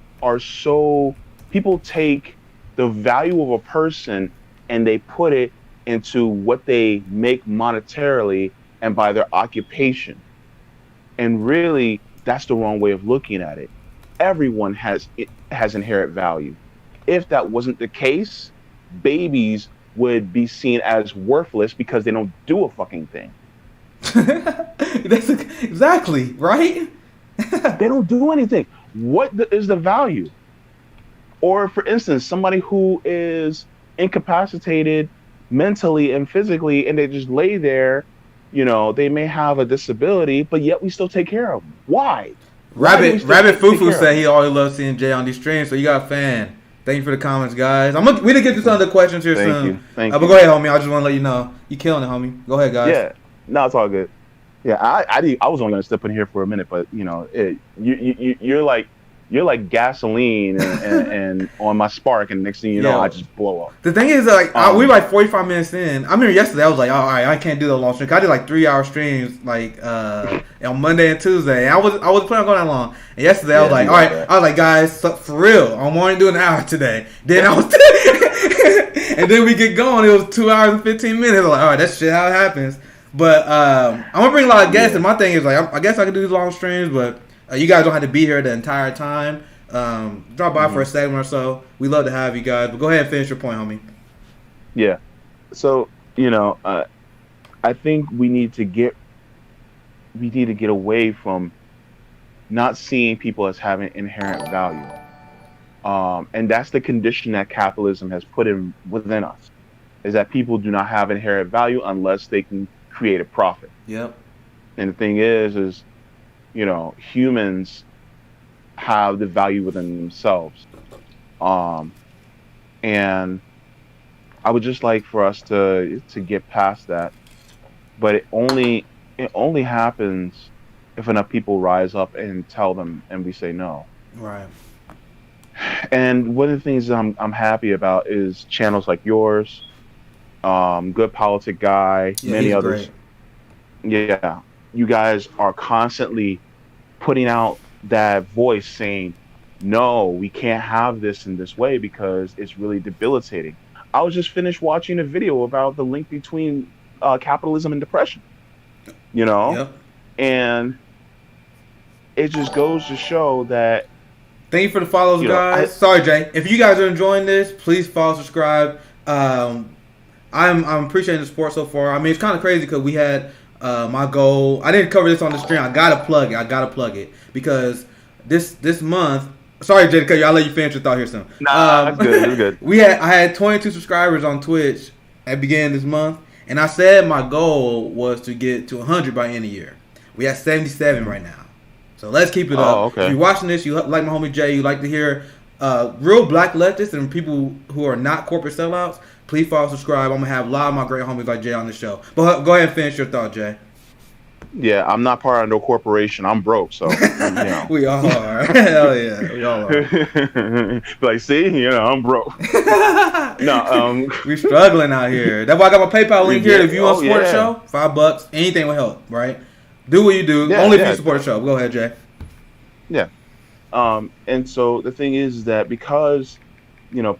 take the value of a person and they put it into what they make monetarily and by their occupation. And really, that's the wrong way of looking at it. Everyone has inherent value. If that wasn't the case, babies would be seen as worthless because they don't do a fucking thing. That's exactly right. They don't do anything. What is the value? Or for instance, somebody who is incapacitated mentally and physically, and they just lay there. They may have a disability, but yet we still take care of them. Why? Rabbit Fufu said he always loves seeing Jay on these streams, so you got a fan. Thank you for the comments, guys. We didn't get to some of the questions here soon. Thank you. But go ahead, homie. I just want to let you know you killing it, homie. Go ahead, guys. Yeah, no, it's all good. Yeah, I was only gonna step in here for a minute, but you're like you're like gasoline and on my spark, and next thing you know, I just blow up. The thing is, like, we were like 45 minutes in. I remember yesterday, I was like, all right, I can't do the long stream. I did like 3-hour streams, like on Monday and Tuesday. And I was planning on going that long. And yesterday, I was like, all right, I was like, guys, for real, I'm only doing an hour today. Then I was, and then we get going. It was 2 hours and 15 minutes. I was like, all right, that's shit how it happens. But I'm gonna bring a lot of guests, and my thing is like, I guess I can do these long streams, but you guys don't have to be here the entire time. Drop by for a segment or so. We love to have you guys. But go ahead and finish your point, homie. Yeah. So I think we need to get away from not seeing people as having inherent value, and that's the condition that capitalism has put in within us, is that people do not have inherent value unless they can create a profit. Yep. And the thing is humans have the value within themselves, and I would just like for us to get past that. But it only happens if enough people rise up and tell them, and we say no. Right. And one of the things I'm happy about is channels like yours, Good Politic Guy, many others. Great. Yeah, you guys are constantly putting out that voice saying, no, we can't have this in this way because it's really debilitating. I was just finished watching a video about the link between capitalism and depression, Yep. And it just goes to show that. Thank you for the follows, guys. Sorry, Jay. If you guys are enjoying this, please follow, subscribe. I'm appreciating the support so far. I mean, it's kind of crazy because we had my goal. I didn't cover this on the stream. I gotta plug it because this month. Sorry, Jay, to cut you. I'll let you finish your thought here soon. Nah, good. Good. I had 22 subscribers on Twitch at the beginning of this month, and I said my goal was to get to 100 by the end of the year. We have 77 right now, so let's keep it up. Okay. If you're watching this, you like my homie Jay, you like to hear real black leftists and people who are not corporate sellouts, please follow, subscribe. I'm gonna have a lot of my great homies like Jay on the show. But go ahead and finish your thought, Jay. Yeah, I'm not part of no corporation. I'm broke, so we all are. Hell yeah, we all are. Like, see, I'm broke. No, we're struggling out here. That's why I got my PayPal link here. If you want to support the show, $5, anything will help. Right? Do what you do. Only if you support the show. Go ahead, Jay. Yeah. And so the thing is that because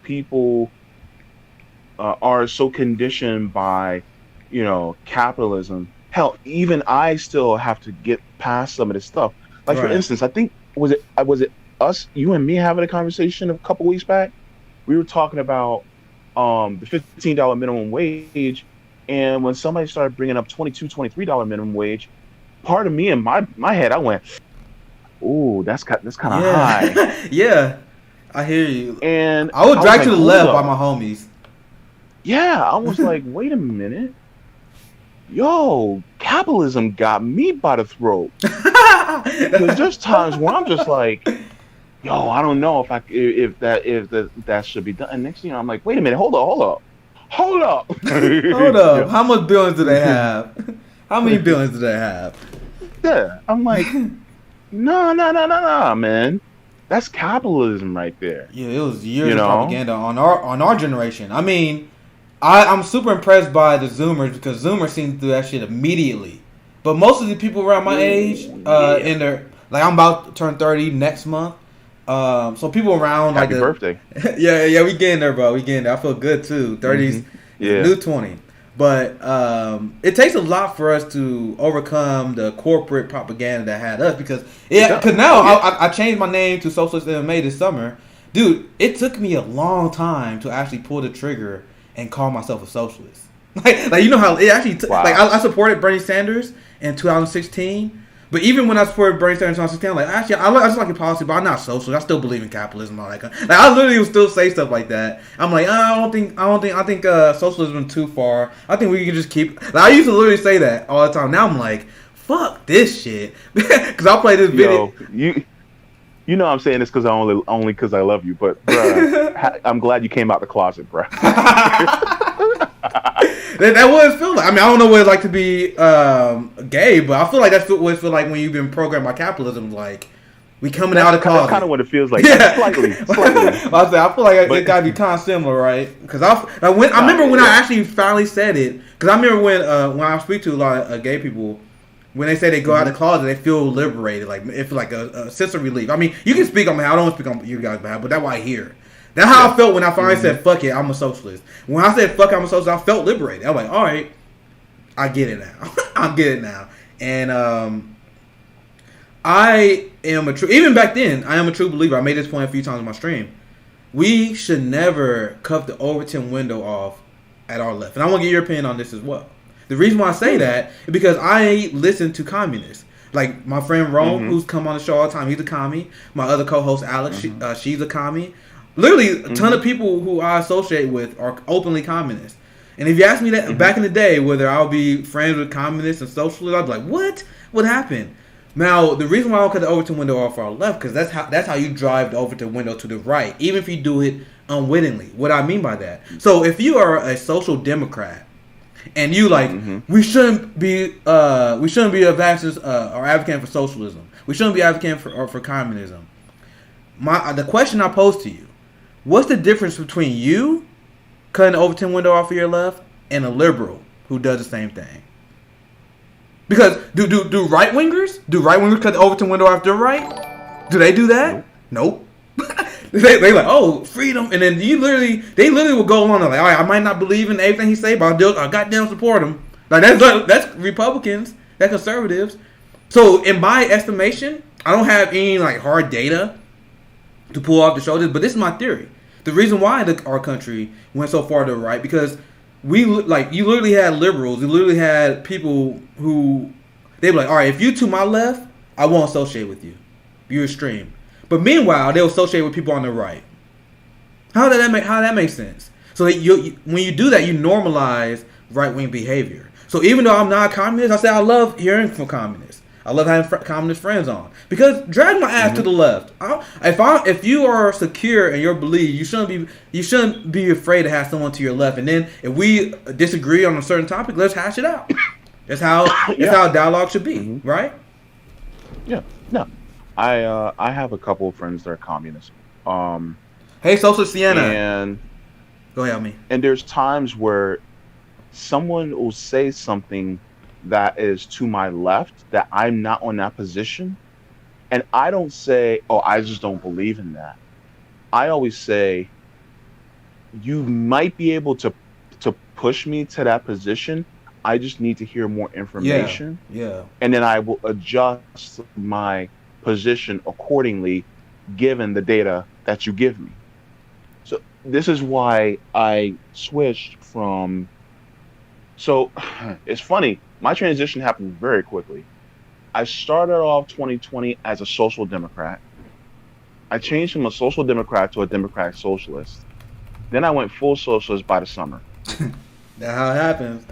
people are so conditioned by capitalism. Hell, even I still have to get past some of this stuff. Like, for instance, I think was it us, you and me having a conversation a couple weeks back? We were talking about the $15 minimum wage, and when somebody started bringing up $22, $23 minimum wage, part of me in my head, I went, "Ooh, that's kind of high." Yeah, I hear you. And I would drag to the left by my homies. Yeah, I was like, "Wait a minute." Yo, capitalism got me by the throat. Because there's times where I'm just like, yo, I don't know if that should be done. And next thing I'm like, wait a minute, hold up. Hold up. How much billions do they have? How many billions do they have? Yeah, I'm like, no, man. That's capitalism right there. Yeah, it was years of propaganda on our generation. I mean, I'm super impressed by the Zoomers because Zoomers seem to do that shit immediately. But most of the people around my age, in their I'm about to turn 30 next month. So people around Happy birthday. yeah, we getting there, bro. We getting there. I feel good too. 30s, new 20. But it takes a lot for us to overcome the corporate propaganda that had us because now I changed my name to Socialist MMA this summer. Dude, it took me a long time to actually pull the trigger and call myself a socialist. Like you know how it actually I supported Bernie Sanders in 2016, but even when I supported Bernie Sanders in 2016, I'm like, actually I just like the policy, but I'm not socialist. I still believe in capitalism and all that. Like I literally would still say stuff like that. I'm like, I think socialism too far. I think we can just keep. Like, I used to literally say that all the time. Now I'm like, fuck this shit, because I'll play this video. You know I'm saying this because only because I love you, but bruh, I'm glad you came out the closet, bruh. That would feel like. I mean, I don't know what it's like to be gay, but I feel like that's what it feels like when you've been programmed by capitalism. Like, We coming out of the closet. That's kind of what it feels like. Yeah, slightly. I feel like it gotta be kind of similar, right? Because I remember when I actually finally said it. Because I remember when I speak to a lot of gay people, when they say they go out of the closet, they feel liberated, like it's like a sense of relief. I mean, you can speak on my, I don't want to speak on you guys' behalf, but that's what I hear. That's how I felt when I finally said, "Fuck it, I'm a socialist." When I said, "Fuck, I'm a socialist," I felt liberated. I was like, "All right, I get it now. I get it now." And I am even back then, I am a true believer. I made this point a few times in my stream. We should never cut the Overton window off at our left. And I want to get your opinion on this as well. The reason why I say that is because I listen to communists. Like my friend Rome, who's come on the show all the time, he's a commie. My other co-host Alex, she's a commie. Literally, a ton of people who I associate with are openly communists. And if you ask me that back in the day, whether I'll be friends with communists and socialists, I'd be like, "What? What happened?" Now, the reason why I don't cut the Overton window off our left, because that's how you drive the Overton window to the right, even if you do it unwittingly. What I mean by that, so if you are a social democrat and you like, we shouldn't be advancing or advocating for socialism, we shouldn't be advocating for communism. The question I pose to you: what's the difference between you cutting the Overton window off of your left and a liberal who does the same thing? Because do right wingers cut the Overton window off their right? Do they do that? Nope. they like, oh, freedom, and then they literally will go along and like, all right, I might not believe in everything he say, but I goddamn support him. Like that's Republicans, that's conservatives. So in my estimation, I don't have any like hard data to pull off the shoulders, but this is my theory. The reason why our country went so far to the right, because you literally had liberals, you literally had people who they were like, all right, if you to my left, I won't associate with you. You're extreme. But meanwhile, they'll associate with people on the right. How that make sense? So when you do that, you normalize right wing behavior. So even though I'm not a communist, I say I love hearing from communists. I love having communist friends on, because drag my ass to the left. If you are secure in your belief, you shouldn't be afraid to have someone to your left. And then if we disagree on a certain topic, let's hash it out. That's how dialogue should be, right? Yeah. No, I have a couple of friends that are communists. Hey, Social Sienna. And go ahead, me. And there's times where someone will say something that is to my left, that I'm not on that position, and I don't say, oh, I just don't believe in that. I always say, you might be able to push me to that position, I just need to hear more information. Yeah. And then I will adjust my position accordingly given the data that you give me. So this is why I switched from. So it's funny. My transition happened very quickly. I started off 2020 as a social democrat. I changed from a social democrat to a democratic socialist. Then I went full socialist by the summer. That's how it happens.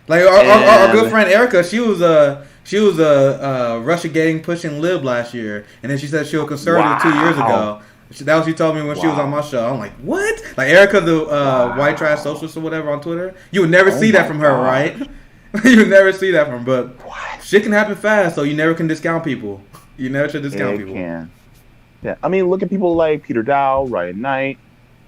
Like our good friend Erica, she was a Russiagate pushing lib last year, and then she said she was conservative 2 years ago. That was what she told me when she was on my show. I'm like, what? Like Erica, the white trash socialist or whatever on Twitter. You would never see that from her, right? You would never see that from her. But shit can happen fast, so you never can discount people. You never should discount people. Can. Yeah, I mean, look at people like Peter Dow, Ryan Knight.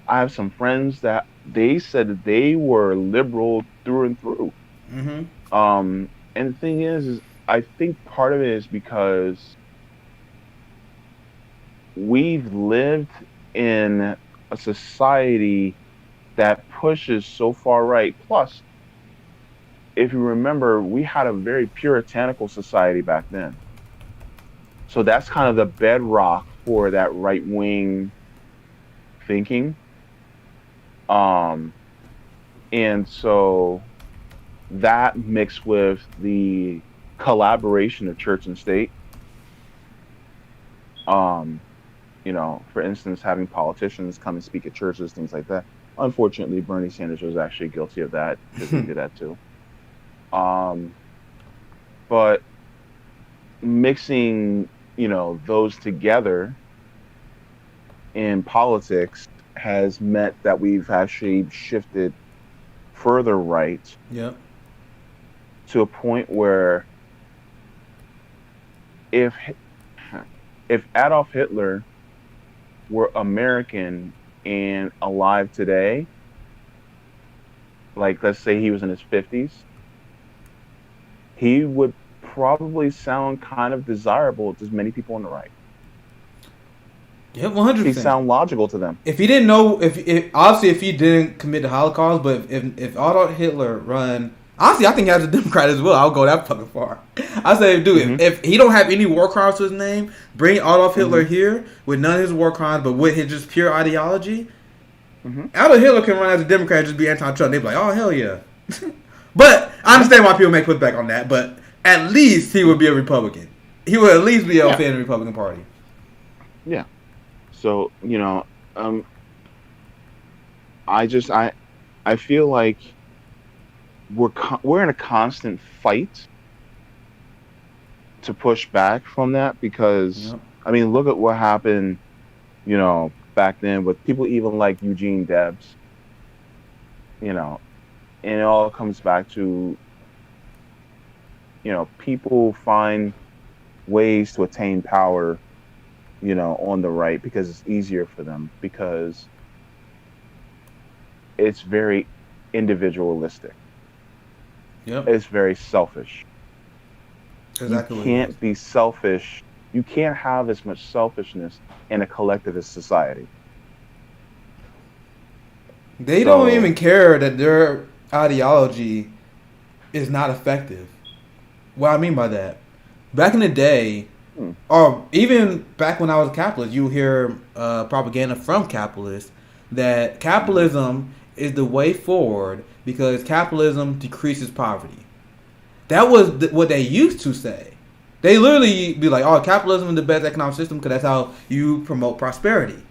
I have some friends that they said that they were liberal through and through. And the thing is I think part of it is because we've lived in a society that pushes so far right. Plus, if you remember, we had a very puritanical society back then. So that's kind of the bedrock for that right-wing thinking. And so that mixed with the collaboration of church and state. You know, for instance, having politicians come and speak at churches, things like that. Unfortunately, Bernie Sanders was actually guilty of that because he did that too. But mixing, you know, those together in politics has meant that we've actually shifted further right. Yep. To a point where if if Adolf Hitler were American and alive today, like let's say he was in his 50s, he would probably sound kind of desirable to many people on the right. Yeah, 100%. He sound logical to them. If he didn't know, if obviously if he didn't commit the Holocaust, but if Adolf Hitler run, honestly, I think as a Democrat as well, I'll go that fucking far. I say, dude, if he don't have any war crimes to his name, bring Adolf Hitler here with none of his war crimes, but with his just pure ideology. Adolf Hitler can run as a Democrat and just be anti-Trump. They'd be like, oh hell yeah. But I understand why people may put back on that. But at least he would be a Republican. He would at least be a fan of the Republican Party. Yeah. So I feel like we're in a constant fight to push back from that because I mean, look at what happened, back then with people even like Eugene Debs, and it all comes back to, people find ways to attain power, on the right because it's easier for them because it's very individualistic. Yep. It's very selfish. Exactly. You can't be selfish. You can't have as much selfishness in a collectivist society. They don't even care that their ideology is not effective. What I mean by that, back in the day, or even back when I was a capitalist, you hear propaganda from capitalists that capitalism is the way forward because capitalism decreases poverty. That was what they used to say. They literally be like, oh, capitalism is the best economic system because that's how you promote prosperity.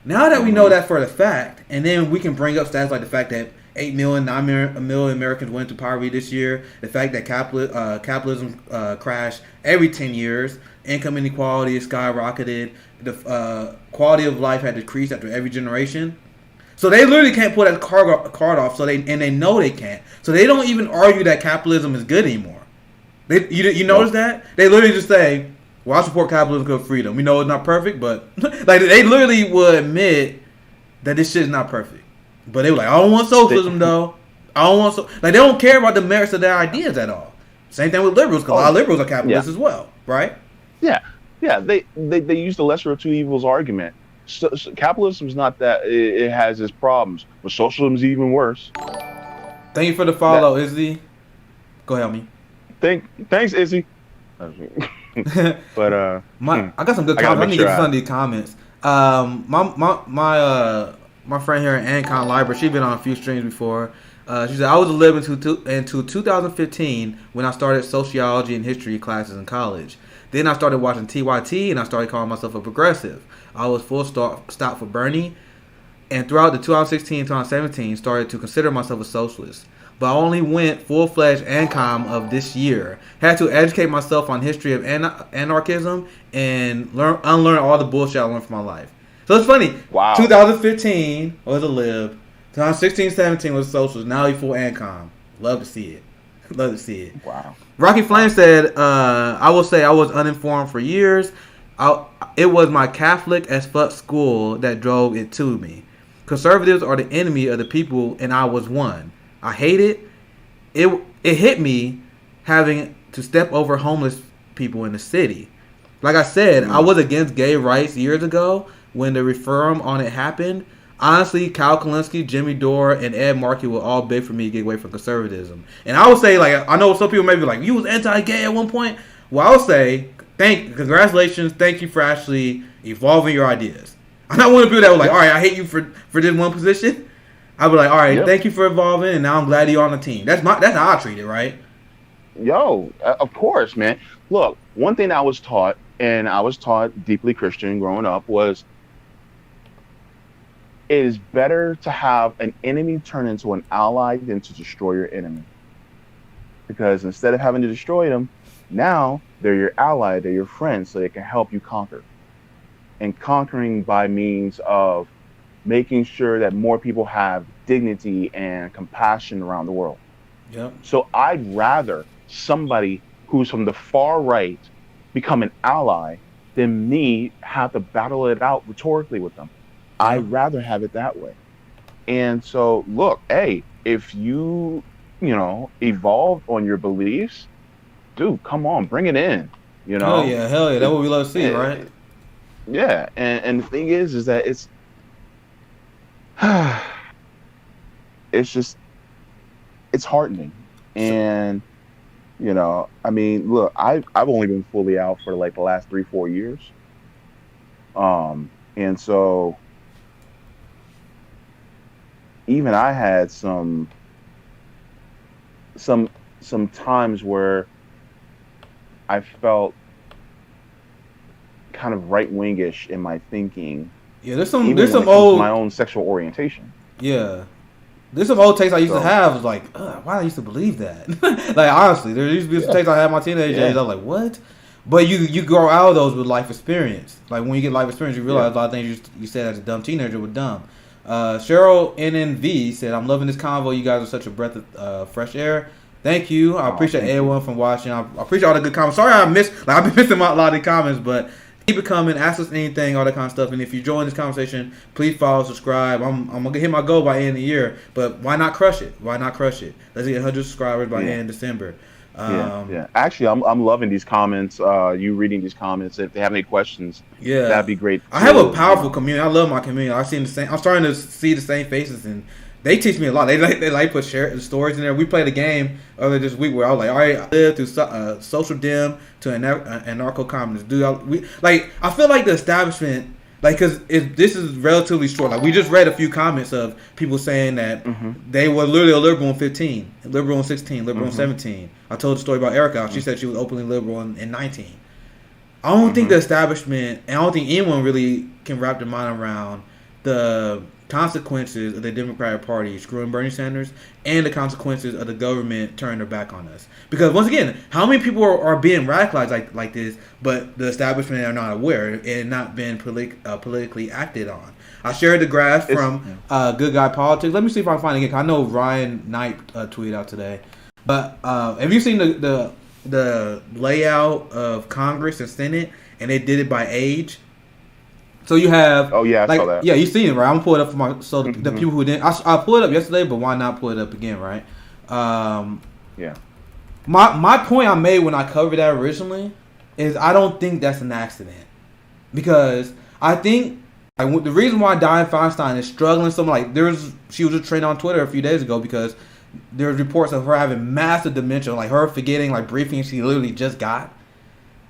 Now that we know that for the fact, and then we can bring up stats like the fact that 8 million, 9 million Americans went into poverty this year, the fact that capitalism crashed every 10 years, income inequality has skyrocketed, the quality of life had decreased after every generation. So they literally can't put that card off, and they know they can't. So they don't even argue that capitalism is good anymore. You notice that? They literally just say, well, I support capitalism because of freedom. We know it's not perfect, but like they literally would admit that this shit is not perfect. But they were like, I don't want socialism though. I don't want they don't care about the merits of their ideas at all. Same thing with liberals, because a lot of liberals are capitalists as well, right? Yeah. They use the lesser of two evils argument. So capitalism is not that it has its problems, but socialism is even worse. Thank you for the follow, Izzy. Go ahead, me. Thanks, Izzy. But I got some good comments. I need to get some of these comments. My friend here, Ancon Liber, she's been on a few streams before. She said I was living into 2015 when I started sociology and history classes in college. Then I started watching TYT and I started calling myself a progressive. I was full stop for Bernie, and throughout the 2016-2017 started to consider myself a socialist. But I only went full-fledged ANCOM of this year. Had to educate myself on history of anarchism and unlearn all the bullshit I learned from my life. So it's funny. Wow. 2015 was a lib. 2016-17 was a socialist. Now he full ANCOM. Love to see it. Love to see it. Wow. Rocky Flame said, I will say I was uninformed for years. It was my Catholic as fuck school that drove it to me. Conservatives are the enemy of the people, and I was one. I hate it. It hit me having to step over homeless people in the city. Like I said, I was against gay rights years ago when the referendum on it happened. Honestly, Kyle Kulinski, Jimmy Dore, and Ed Markey were all big for me to get away from conservatism. And I would say, like, I know some people may be like, you was anti-gay at one point. Well, I would say, congratulations, thank you for actually evolving your ideas. I'm not one of the people that was like, all right, I hate you for this one position. I'd be like, all right, thank you for evolving, and now I'm glad you're on the team. That's how I treat it, right? Yo, of course, man. Look, one thing I was taught, and I was taught deeply Christian growing up, was it is better to have an enemy turn into an ally than to destroy your enemy. Because instead of having to destroy them, now they're your ally, they're your friend, so they can help you conquer. And conquering by means of making sure that more people have dignity and compassion around the world. Yep. So I'd rather somebody who's from the far right become an ally than me have to battle it out rhetorically with them. Yeah. I'd rather have it that way. And so, look, hey, if evolved on your beliefs, dude, come on, bring it in. You Hell know, yeah, hell yeah. That's what we love to see, right? yeah. And the thing is that it's just it's heartening. So, And I mean, look, I've only been fully out for like the last 3-4 years. And so even I had some some times where I felt kind of right wingish in my thinking, yeah, there's even when some it comes to my old own sexual orientation. yeah. There's some old takes I used to So have. Was like, why I used to believe that? Like honestly, there used to be some yeah, takes I had in my teenage days. yeah, I was like, what? But you grow out of those with life experience. Like when you get life experience, you yeah. realize a lot of things you said as a dumb teenager were dumb. Cheryl NNV said, "I'm loving this convo. You guys are such a breath of fresh air. Thank you. I Oh, appreciate thank you. everyone from watching. I appreciate all the good comments. Sorry I missed. Like I've been missing a lot of the comments, but keep it coming. Ask us anything, all that kind of stuff. And if you join this conversation, please follow, subscribe. I'm gonna hit my goal by end of the year, but why not crush it? Why not crush it? Let's get 100 subscribers by Yeah, end of December. yeah, yeah. Actually, I'm loving these comments. You reading these comments. If they have any questions, that'd Yeah, be great I have a to powerful community. I love my community. I've seen the same. I'm starting to see the same faces, and they teach me a lot. They like put share stories in there. We played a game earlier this week where I was like, all right, I lived through social dim to anarcho communist. I feel like the establishment. Like, cause this is relatively short. Like, we just read a few comments of people saying that Mhm, they were literally a liberal in 15, liberal in 16, liberal in mhm, 17. I told the story about Erica. She mhm, said she was openly liberal in 19. I don't think the mhm, establishment, and I don't think anyone really can wrap their mind around the consequences of the Democratic Party screwing Bernie Sanders and the consequences of the government turning their back on us. Because once again, how many people are being radicalized like this, but the establishment are not aware and not been politically acted on? I shared the graph It's from yeah. Good Guy Politics. Let me see if I can find it again. 'Cause I know Ryan Knight tweeted out today. But have you seen the layout of Congress and Senate, and they did it by age? So you have Oh yeah, I like saw that. yeah, you seen it right? I'm gonna pull it up for my the Hmm. people who didn't. I pulled it up yesterday, but why not pull it up again, right? Um, Yeah. my point I made when I covered that originally is I don't think that's an accident because I think the reason why Dianne Feinstein is struggling so much, like she was a trend on Twitter a few days ago because there's reports of her having massive dementia, like her forgetting like briefings she literally just got,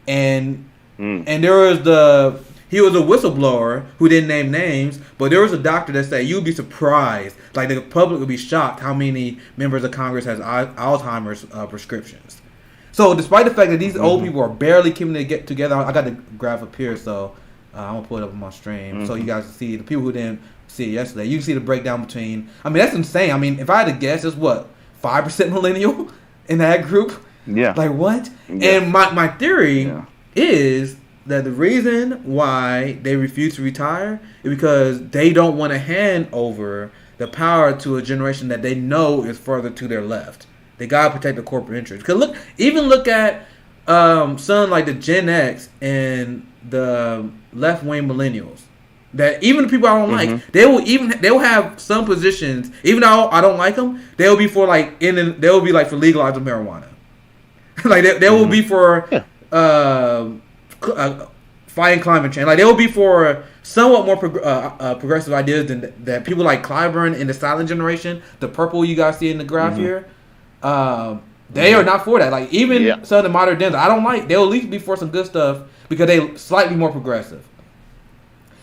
and Mm. and he was a whistleblower who didn't name names, but there was a doctor that said you'd be surprised, like the public would be shocked how many members of Congress has Alzheimer's prescriptions. So despite the fact that these old Mhm, people are barely keeping to get together, I got the graph up here, so I'm gonna pull it up on my stream so you mhm. guys can see the people who didn't see it yesterday. You can see the breakdown between. I mean, that's insane. I mean, if I had to guess, it's what 5% millennial in that group. Yeah. Like what? Yeah. And my theory Yeah. is that the reason why they refuse to retire is because they don't want to hand over the power to a generation that they know is further to their left. They gotta protect the corporate interest. Cause look at something like the Gen X and the left wing millennials. That even the people I don't Hmm. like, they will have some positions. Even though I don't like them, they'll be for like they will be like for legalizing marijuana. Like they will Hmm. be for Yeah. uh, fighting climate change. Like they will be for somewhat more progressive ideas than that people like Clyburn and the silent generation, the purple you guys see in the graph Hmm. here. They are not for that. Like Yeah. even some of the modern Dems, I don't like. They'll at least be for some good stuff because they slightly more progressive.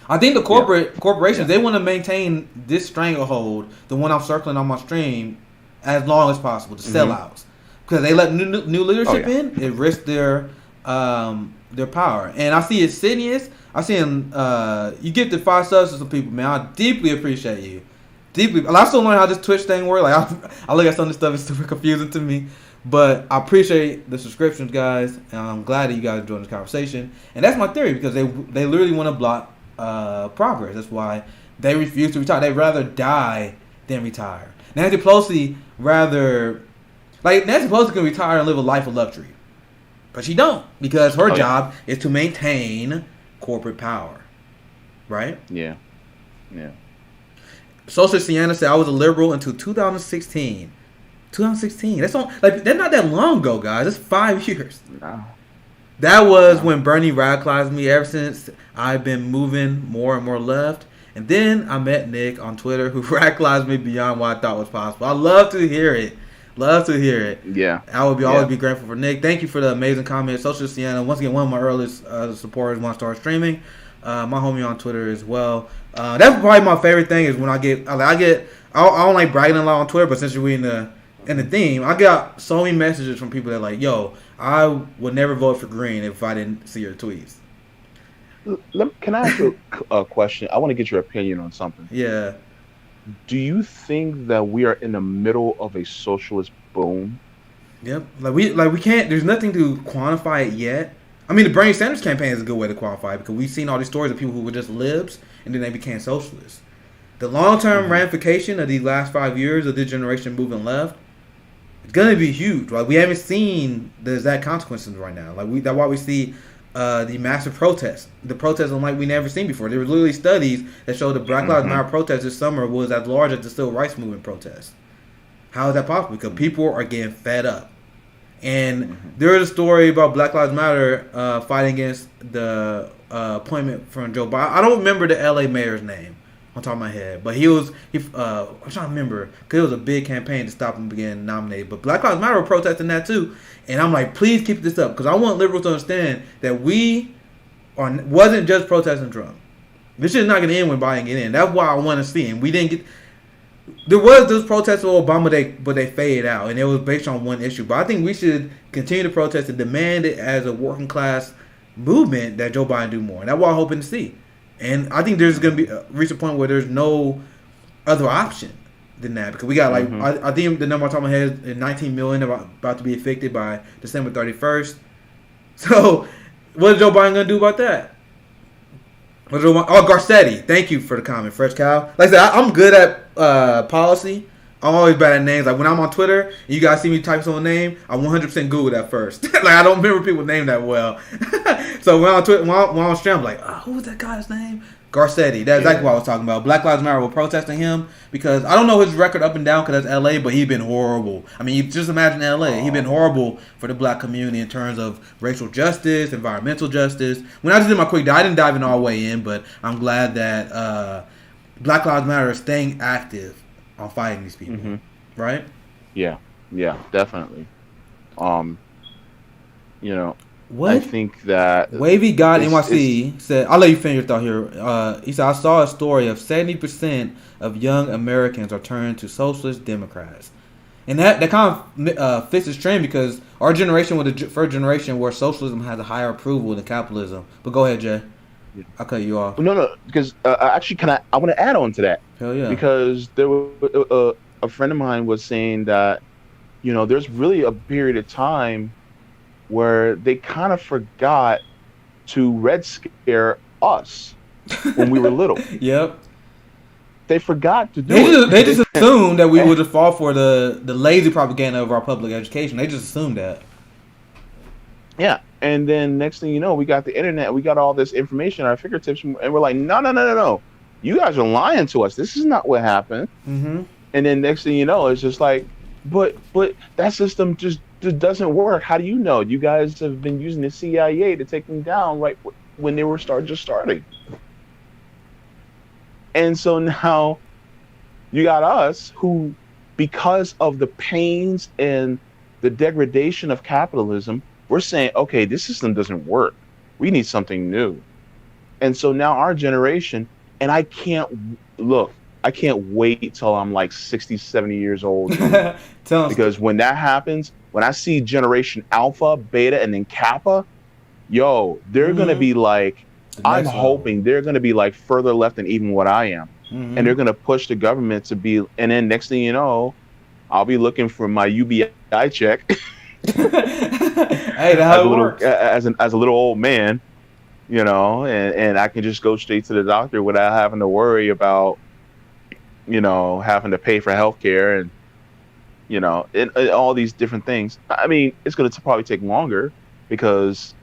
I think the Yeah. corporations Yeah. they want to maintain this stranglehold, the one I'm circling on my stream, as long as possible. The Hmm. sellouts, because they let new Oh leadership yeah. in, it risks their power. And I see Insidious. I see him. You get the 5 subs to some people, man. I deeply appreciate you. Deeply. I still learn how this Twitch thing works. Like I look at some of this stuff; it's super confusing to me. But I appreciate the subscriptions, guys, and I'm glad that you guys are joining this conversation. And that's my theory because they literally want to block progress. That's why they refuse to retire. They'd rather die than retire. Nancy Pelosi can retire and live a life of luxury. But she don't, because her Oh, yeah. job is to maintain corporate power, right? Yeah. Yeah. Social Sienna said, I was a liberal until 2016. 2016. That's not that long ago, guys. That's 5 years. No. That was No. when Bernie radicalized me. Ever since, I've been moving more and more left. And then I met Nick on Twitter, who radicalized me beyond what I thought was possible. I love to hear it. Love to hear it. Yeah. I would Yeah. always be grateful for Nick. Thank you for the amazing comment. Social Sienna, once again, one of my earliest supporters when I started streaming. My homie on Twitter as well. That's probably my favorite thing is when I don't like bragging a lot on Twitter, but since we in the theme, I got so many messages from people that are like, yo, I would never vote for Green if I didn't see your tweets. Can I ask you a question? I want to get your opinion on something. Yeah. Do you think that we are in the middle of a socialist boom? Yep. We can't. There's nothing to quantify it yet. I mean, the Bernie Sanders campaign is a good way to quantify it because we've seen all these stories of people who were just libs and then they became socialists. The long-term ramification of these last 5 years of this generation moving left, it's gonna be huge. Like we haven't seen the exact consequences right now. That's why we see the massive protests, the protests unlike we never seen before. There were literally studies that showed the Black Lives Matter protest this summer was as large as the Civil Rights Movement protest. How is that possible? Because people are getting fed up. And there is a story about Black Lives Matter fighting against the appointment from Joe Biden. I don't remember the LA mayor's name on top of my head, but I'm trying to remember because it was a big campaign to stop him from getting nominated. But Black Lives Matter were protesting that too, and I'm like, please keep this up because I want liberals to understand that we wasn't just protesting Trump. This shit is not going to end when Biden get in. That's why I want to see him. We didn't get. There was those protests of Obama, but they faded out, and it was based on one issue. But I think we should continue to protest and demand it as a working class movement that Joe Biden do more. And that's what I'm hoping to see. And I think there's going to be reach a point where there's no other option than that because we got I think the number on top of my head is 19 million about to be evicted by December 31st. So what is Joe Biden going to do about that? Garcetti. Thank you for the comment, Fresh Cow. Like I said, I'm good at policy. I'm always bad at names. Like when I'm on Twitter, and you guys see me type someone's name, I 100% Google that first. Like I don't remember people's name that well. So when I'm on Twitter, when I'm on stream, I'm like, who was that guy's name? Garcetti. That's exactly what I was talking about. Black Lives Matter were protesting him because I don't know his record up and down because that's LA, but he's been horrible. I mean, you just imagine LA. He's been horrible for the black community in terms of racial justice, environmental justice. When I just did my quick dive, I didn't dive in all the way in, but I'm glad that Black Lives Matter is staying active on fighting these people. Right? Yeah, definitely. What? I think that Wavy God NYC said, I'll let you finish your thought here. He said, I saw a story of 70% of young Americans are turned to socialist Democrats. And that kind of fits this trend because our generation was the first generation where socialism has a higher approval than capitalism. But go ahead, Jay. I'll cut you off. No, because actually, I want to add on to that. Hell yeah. Because there was a friend of mine was saying that, there's really a period of time where they kind of forgot to Red Scare us when we were little. Yep. They forgot to do it. They just assumed that we would just fall for the lazy propaganda of our public education. They just assumed that. Yeah. And then next thing you know, we got the internet. We got all this information at our fingertips. And we're like, no. You guys are lying to us. This is not what happened. Mm-hmm. And then next thing you know, it's just like, but that system just doesn't work. How do you know? You guys have been using the CIA to take them down right when they were just starting. And so now you got us who, because of the pains and the degradation of capitalism, we're saying, okay, this system doesn't work. We need something new. And so now our generation, and I can't wait till I'm like 60, 70 years old. Because when that happens, when I see generation Alpha, Beta, and then Kappa, they're going to be like, I'm hoping they're going to be like further left than even what I am. And they're going to push the government to be, and then next thing you know, I'll be looking for my UBI check. Hey, that's how it works. As a little old man, and I can just go straight to the doctor without having to worry about, having to pay for healthcare and all these different things. I mean, it's going to probably take longer, because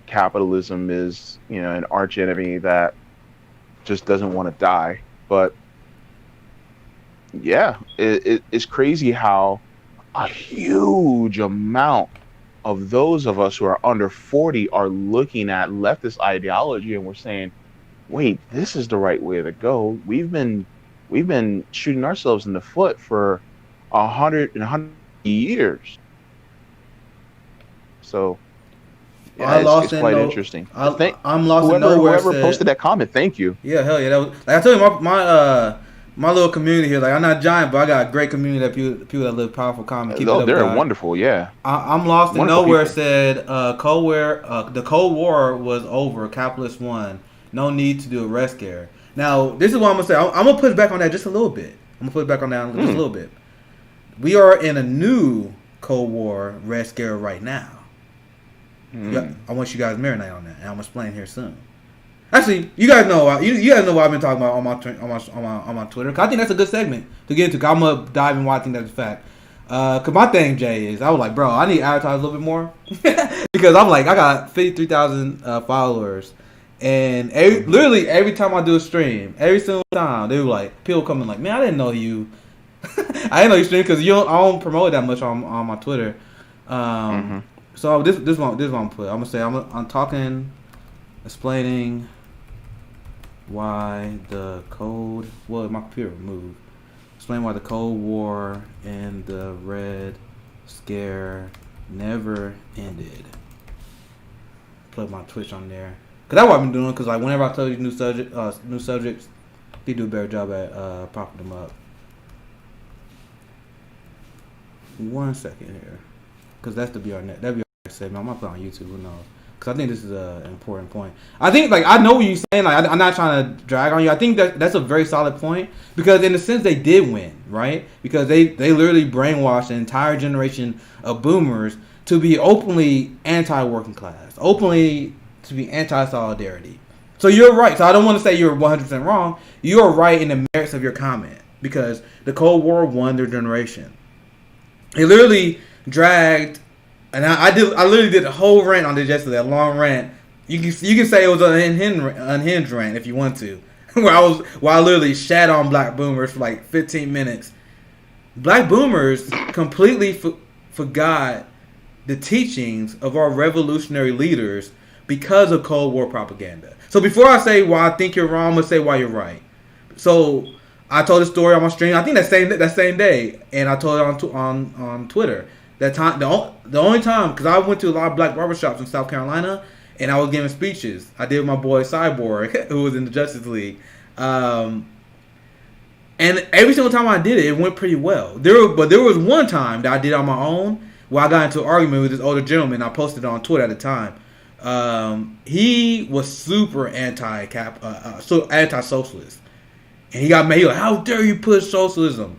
capitalism is, an arch enemy that just doesn't want to die. But yeah, it's crazy how a huge amount of those of us who are under 40 are looking at leftist ideology and we're saying, wait, this is the right way to go. We've been shooting ourselves in the foot for 100 years. So yeah, I it's lost in quite no. interesting. I'm lost in Whoever nowhere. whoever Said, posted that comment, thank you. yeah, hell yeah. That was, like I told you, my little community here. Like I'm not giant, but I got a great community of people that live powerful, comment. Keep it Oh, up, they're guys. wonderful. Yeah, I'm lost in wonderful nowhere. people. Said the Cold War was over. Capitalists won. No need to do a red scare. Now this is what I'm gonna say. I'm gonna push back on that just a little bit. I'm gonna push back on that just a little bit. We are in a new Cold War red scare right now. Yeah, I want you guys to marinate on that, and I'm gonna explain here soon. Actually, you guys know you guys know what I've been talking about on my Twitter. 'Cause I think that's a good segment to get into. 'Cause I'm gonna dive in why I think that's a fact. Cause my thing, Jay, is I was like, bro, I need to advertise a little bit more because I'm like, I got 53,000 followers, and literally every time I do a stream, every single time they were like, people coming like, man, I didn't know you. I didn't know you stream because I don't promote it that much on my Twitter. So this one I'm put. I'm gonna say I'm talking, explaining why the Cold. Well, my computer moved. Explain why the Cold War and the Red Scare never ended. Put my Twitch on there. Cause that's what I've been doing. Cause like whenever I tell you new subjects, they do a better job at popping them up. 1 second here, cause that's the BR net. That'd be our segment. I'm gonna put it on YouTube. Who knows? Cause I think this is an important point. I think like I know what you're saying. Like I'm not trying to drag on you. I think that's a very solid point because in a sense they did win, right? Because they literally brainwashed an entire generation of boomers to be openly anti-working class, openly to be anti-solidarity. So you're right. So I don't want to say you're 100% wrong. You're right in the merits of your comment because the Cold War won their generation. It literally dragged, and I literally did a whole rant on this yesterday, a long rant. You can say it was an unhinged rant if you want to, where I literally shat on black boomers for like 15 minutes. Black boomers completely forgot the teachings of our revolutionary leaders because of Cold War propaganda. So before I say why I think you're wrong, I'm gonna say why you're right. So I told the story on my stream. I think that same day, and I told it on Twitter. That time, the only time, because I went to a lot of black barbershops in South Carolina, and I was giving speeches. I did with my boy Cyborg, who was in the Justice League, and every single time I did it, it went pretty well. But there was one time that I did on my own where I got into an argument with this older gentleman. I posted it on Twitter at the time. He was super anti-socialist. And he got mad. He was like, how dare you push socialism?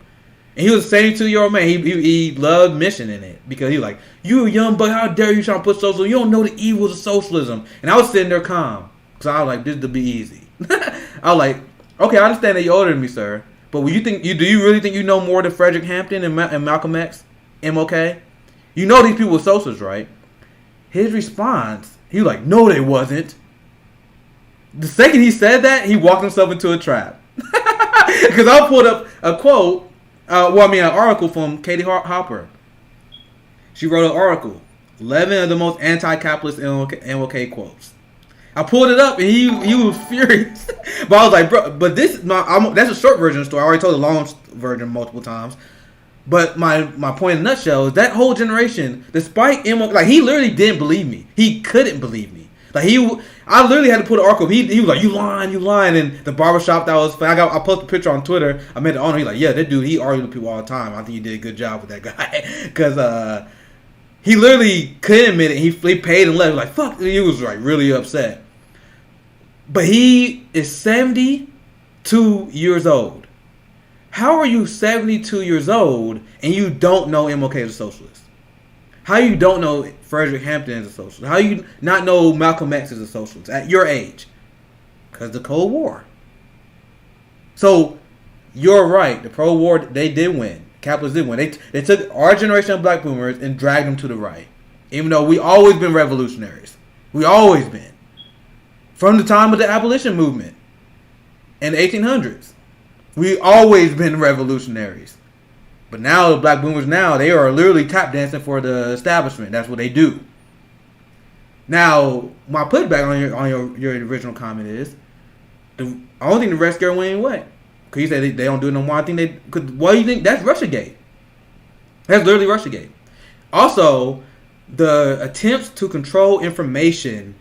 And he was a 72-year-old man. He loved mentioning it because he was like, you a young buck, how dare you try to push socialism? You don't know the evils of socialism. And I was sitting there calm because I was like, this to be easy. I was like, okay, I understand that you're older than me, sir. But do you really think you know more than Frederick Hampton and Malcolm X, MLK? You know these people were socialists, right? His response, he was like, no, they wasn't. The second he said that, he walked himself into a trap. Because I pulled up a quote, an article from Katie Hopper. She wrote an article, 11 of the most anti-capitalist MLK quotes. I pulled it up and he was furious. But I was like, bro, but that's a short version of the story. I already told the long version multiple times. But my point in a nutshell is that whole generation, despite MLK, like he literally didn't believe me. He couldn't believe me. Like I literally had to put an article. He was like, you lying. And the barbershop that was, I posted a picture on Twitter. I met the owner. He's like, yeah, that dude, he argued with people all the time. I think you did a good job with that guy. Because he literally couldn't admit it. He paid and left. He was like, fuck. He was like really upset. But he is 72 years old. How are you 72 years old and you don't know MLK is a socialist? How you don't know Frederick Hampton is a socialist? How you not know Malcolm X is a socialist at your age? Because the Cold War. So you're right. The pro-war, they did win. Capitalists did win. They took our generation of black boomers and dragged them to the right. Even though we always been revolutionaries. We always been. From the time of the abolition movement in the 1800s. We always been revolutionaries. But now the black boomers now, they are literally tap dancing for the establishment. That's what they do. Now, my putback on your original comment is, I don't think the rest scared went away. Because you said they don't do it no more. I think they could. What do you think? That's Russiagate. That's literally Russiagate. Also, the attempts to control information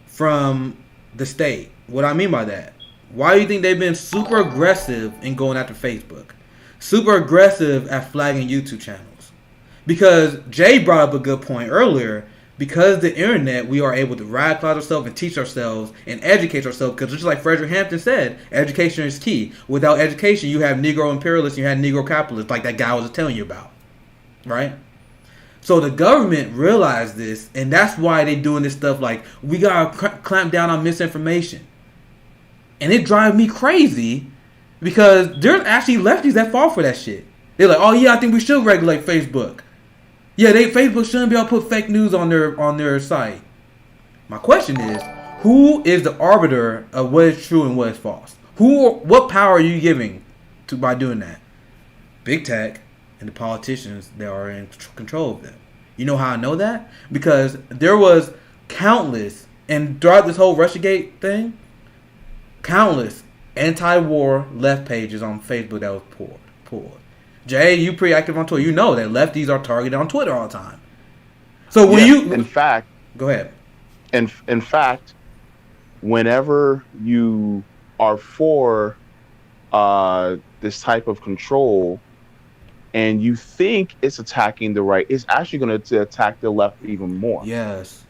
from the state. What I mean by that? Why do you think they've been super aggressive in going after Facebook? Super aggressive at flagging YouTube channels? Because Jay brought up a good point earlier. Because the internet, we are able to radicalize ourselves and teach ourselves and educate ourselves. Because just like Frederick Hampton said, education is key. Without education, you have Negro imperialists, you have Negro capitalists, like that guy I was telling you about. Right? So the government realized this, and that's why they doing this stuff like, we got to clamp down on misinformation. And it drives me crazy because there's actually lefties that fall for that shit. They're like, oh yeah, I think we should regulate Facebook. Yeah, Facebook shouldn't be able to put fake news on their site. My question is, who is the arbiter of what is true and what is false? What power are you giving to by doing that? Big tech and the politicians that are in control of them. You know how I know that? Because there was countless, and throughout this whole Russiagate thing, countless anti-war left pages on Facebook that was pulled. Jay, you pretty active on Twitter. You know that lefties are targeted on Twitter all the time. So when in fact, go ahead. In fact, whenever you are for this type of control, and you think it's attacking the right, it's actually going to attack the left even more. Yes.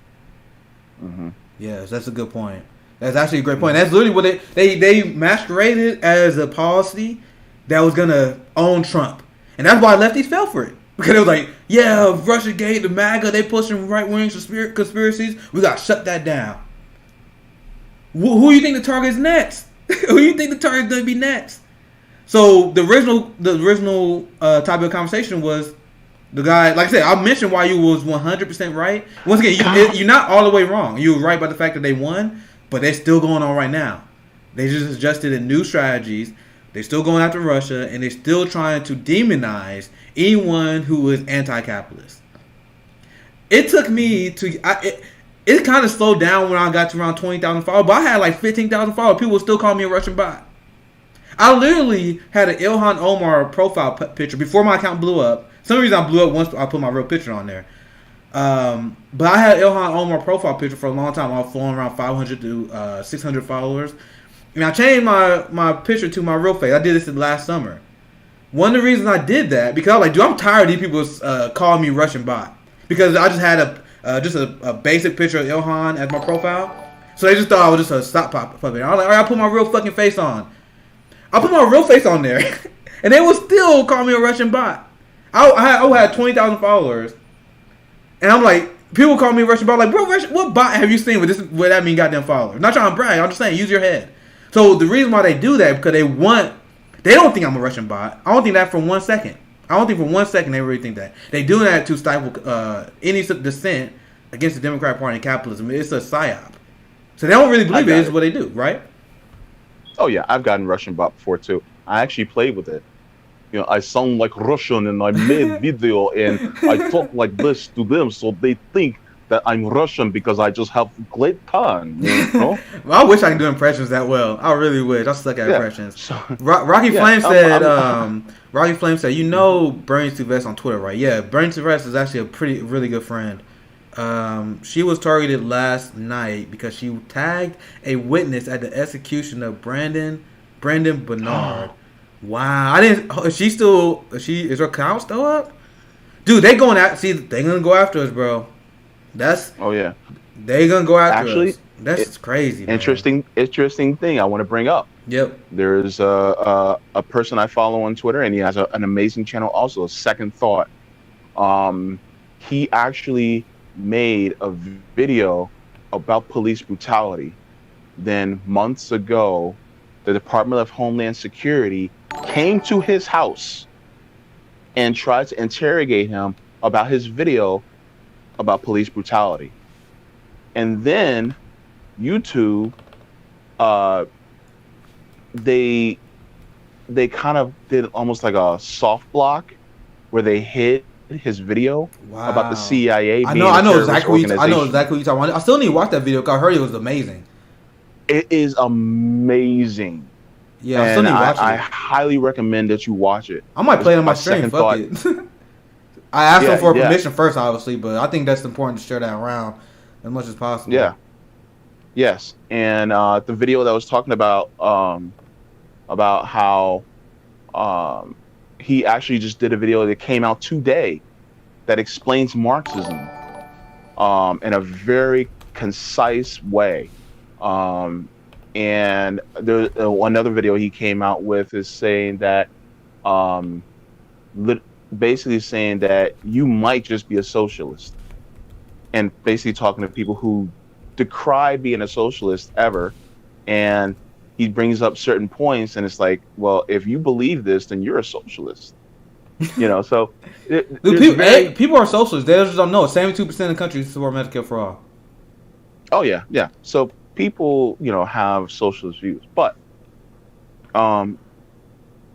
Mm-hmm. Yes, that's a good point. That's actually a great point. That's literally what they masqueraded as a policy that was going to own Trump. And that's why lefties fell for it. Because it was like, yeah, Russiagate, the MAGA, they pushing right-wing conspiracies. We got to shut that down. Who do you think the target is next? Who do you think the target is going to be next? So the original topic of conversation was the guy, like I said, I mentioned why you was 100% right. Once again, you're not all the way wrong. You were right about the fact that they won, but they're still going on right now. They just adjusted in new strategies. They're still going after Russia, and they're still trying to demonize anyone who is anti-capitalist. It took me it kind of slowed down when I got to around 20,000 followers, but I had like 15,000 followers. People would still call me a Russian bot. I literally had an Ilhan Omar profile picture before my account blew up. Some reason I blew up once I put my real picture on there. But I had Ilhan Omar profile picture for a long time. I was flowing around 500 to 600 followers. And I changed my picture to my real face. I did this last summer. One of the reasons I did that, because I was like, dude, I'm tired of these people calling me Russian bot. Because I just had a basic picture of Ilhan as my profile. So they just thought I was just a stock puppet. I was like, all right, I'll put my real fucking face on. I put my real face on there. And they would still call me a Russian bot. I had 20,000 followers. And I'm like, people call me a Russian bot. I'm like, bro, what bot have you seen with that mean goddamn followers? Not trying to brag. I'm just saying, use your head. So the reason why they do that is because they don't think I'm a Russian bot. I don't think that for 1 second. I don't think for 1 second they really think that. They do that to stifle any dissent against the Democratic Party and capitalism. It's a psyop. So they don't really believe it is what they do, right? Oh yeah, I've gotten Russian bot before too. I actually played with it. You know, I sound like Russian and I made video and I talk like this to them, so they think that I'm Russian because I just have great time. You know? Well, I wish I could do impressions that well. I really wish. I suck at impressions. So, Rocky Flame said, Rocky Flame said, you know Bernie Sylvester on Twitter, right? Yeah, Bernie Sylvester is actually a really good friend. She was targeted last night because she tagged a witness at the execution of Brandon Bernard. Wow, is her account still up? Dude, they gonna go after us, bro. They gonna go after us. That's crazy. Interesting thing I want to bring up. Yep. There's a person I follow on Twitter, and he has an amazing channel also, Second Thought. He actually made a video about police brutality. Then months ago, the Department of Homeland Security came to his house and tried to interrogate him about his video about police brutality. And then YouTube, uh, they they kind of did almost like a soft block where they hid his video about the Wow. CIA I being know. a I know terrorist exactly. I know organization. exactly what you're talking about. I still need to watch that video because I heard it was amazing. It is amazing, Yeah, I still and need to watch I it. highly recommend that you watch it. I might Just play it on my a stream. second Fuck thought. it. I asked them Yeah, for yeah, permission first, obviously, but I think that's important to share that around as much as possible. yeah, yes. And the video that was talking about how um, he actually just did a video that came out today that explains Marxism in a very concise way. Um, and there another video he came out with is saying that um, basically saying that you might just be a socialist, and basically talking to people who decry being a socialist ever. And he brings up certain points, and it's like, well, if you believe this, then you're a socialist. So Dude, there's very. people are socialists. They just don't know. 72% of the country support Medicare for all. Oh yeah, yeah. So people, have socialist views, but um,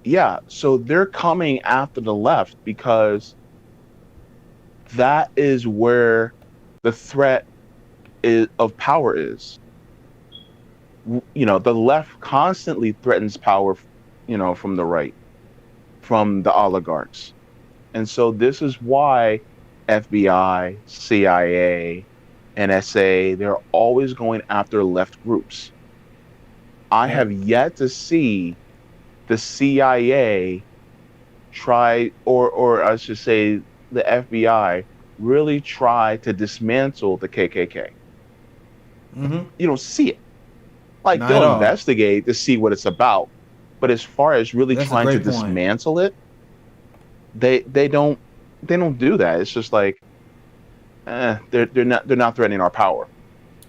yeah. So they're coming after the left because that is where the threat of power is. The left constantly threatens power, from the right, from the oligarchs. And so this is why FBI, CIA, NSA, they're always going after left groups. I have yet to see the CIA try, or I should say the FBI, really try to dismantle the KKK. Mm-hmm. You don't see it. Like, Not at they'll all. investigate to see what it's about. But as far as really That's a trying to great point. dismantle it, they don't do that. It's just like, they're not threatening our power.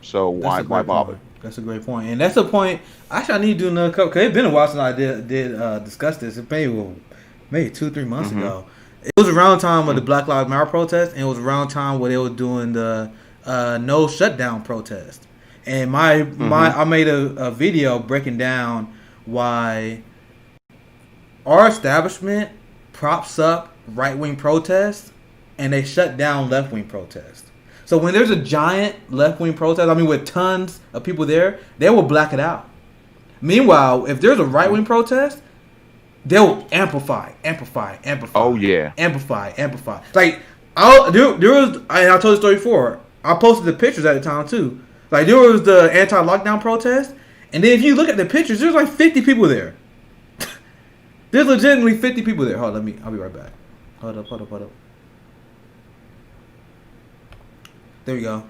So That's why a great bother? point. That's a great point, and that's a point. Actually, I need to do another couple. Cause it's been a while since I did discuss this. It maybe 2-3 months Mm-hmm. ago. It was around the time of the Mm-hmm. Black Lives Matter protest, and it was around the time where they were doing the no shutdown protest. And Mm-hmm. I made a video breaking down why our establishment props up right wing protests and they shut down left wing protests. So when there's a giant left wing protest, I mean with tons of people there, they will black it out. Meanwhile, if there's a right wing protest, they'll amplify, amplify, Oh amplify, yeah. amplify, amplify. Like there was, I told the story before. I posted the pictures at the time too. Like there was the anti-lockdown protest, and then if you look at the pictures, there's like 50 people there. There's legitimately 50 people there. Hold on, I'll be right back. Hold up. There we go.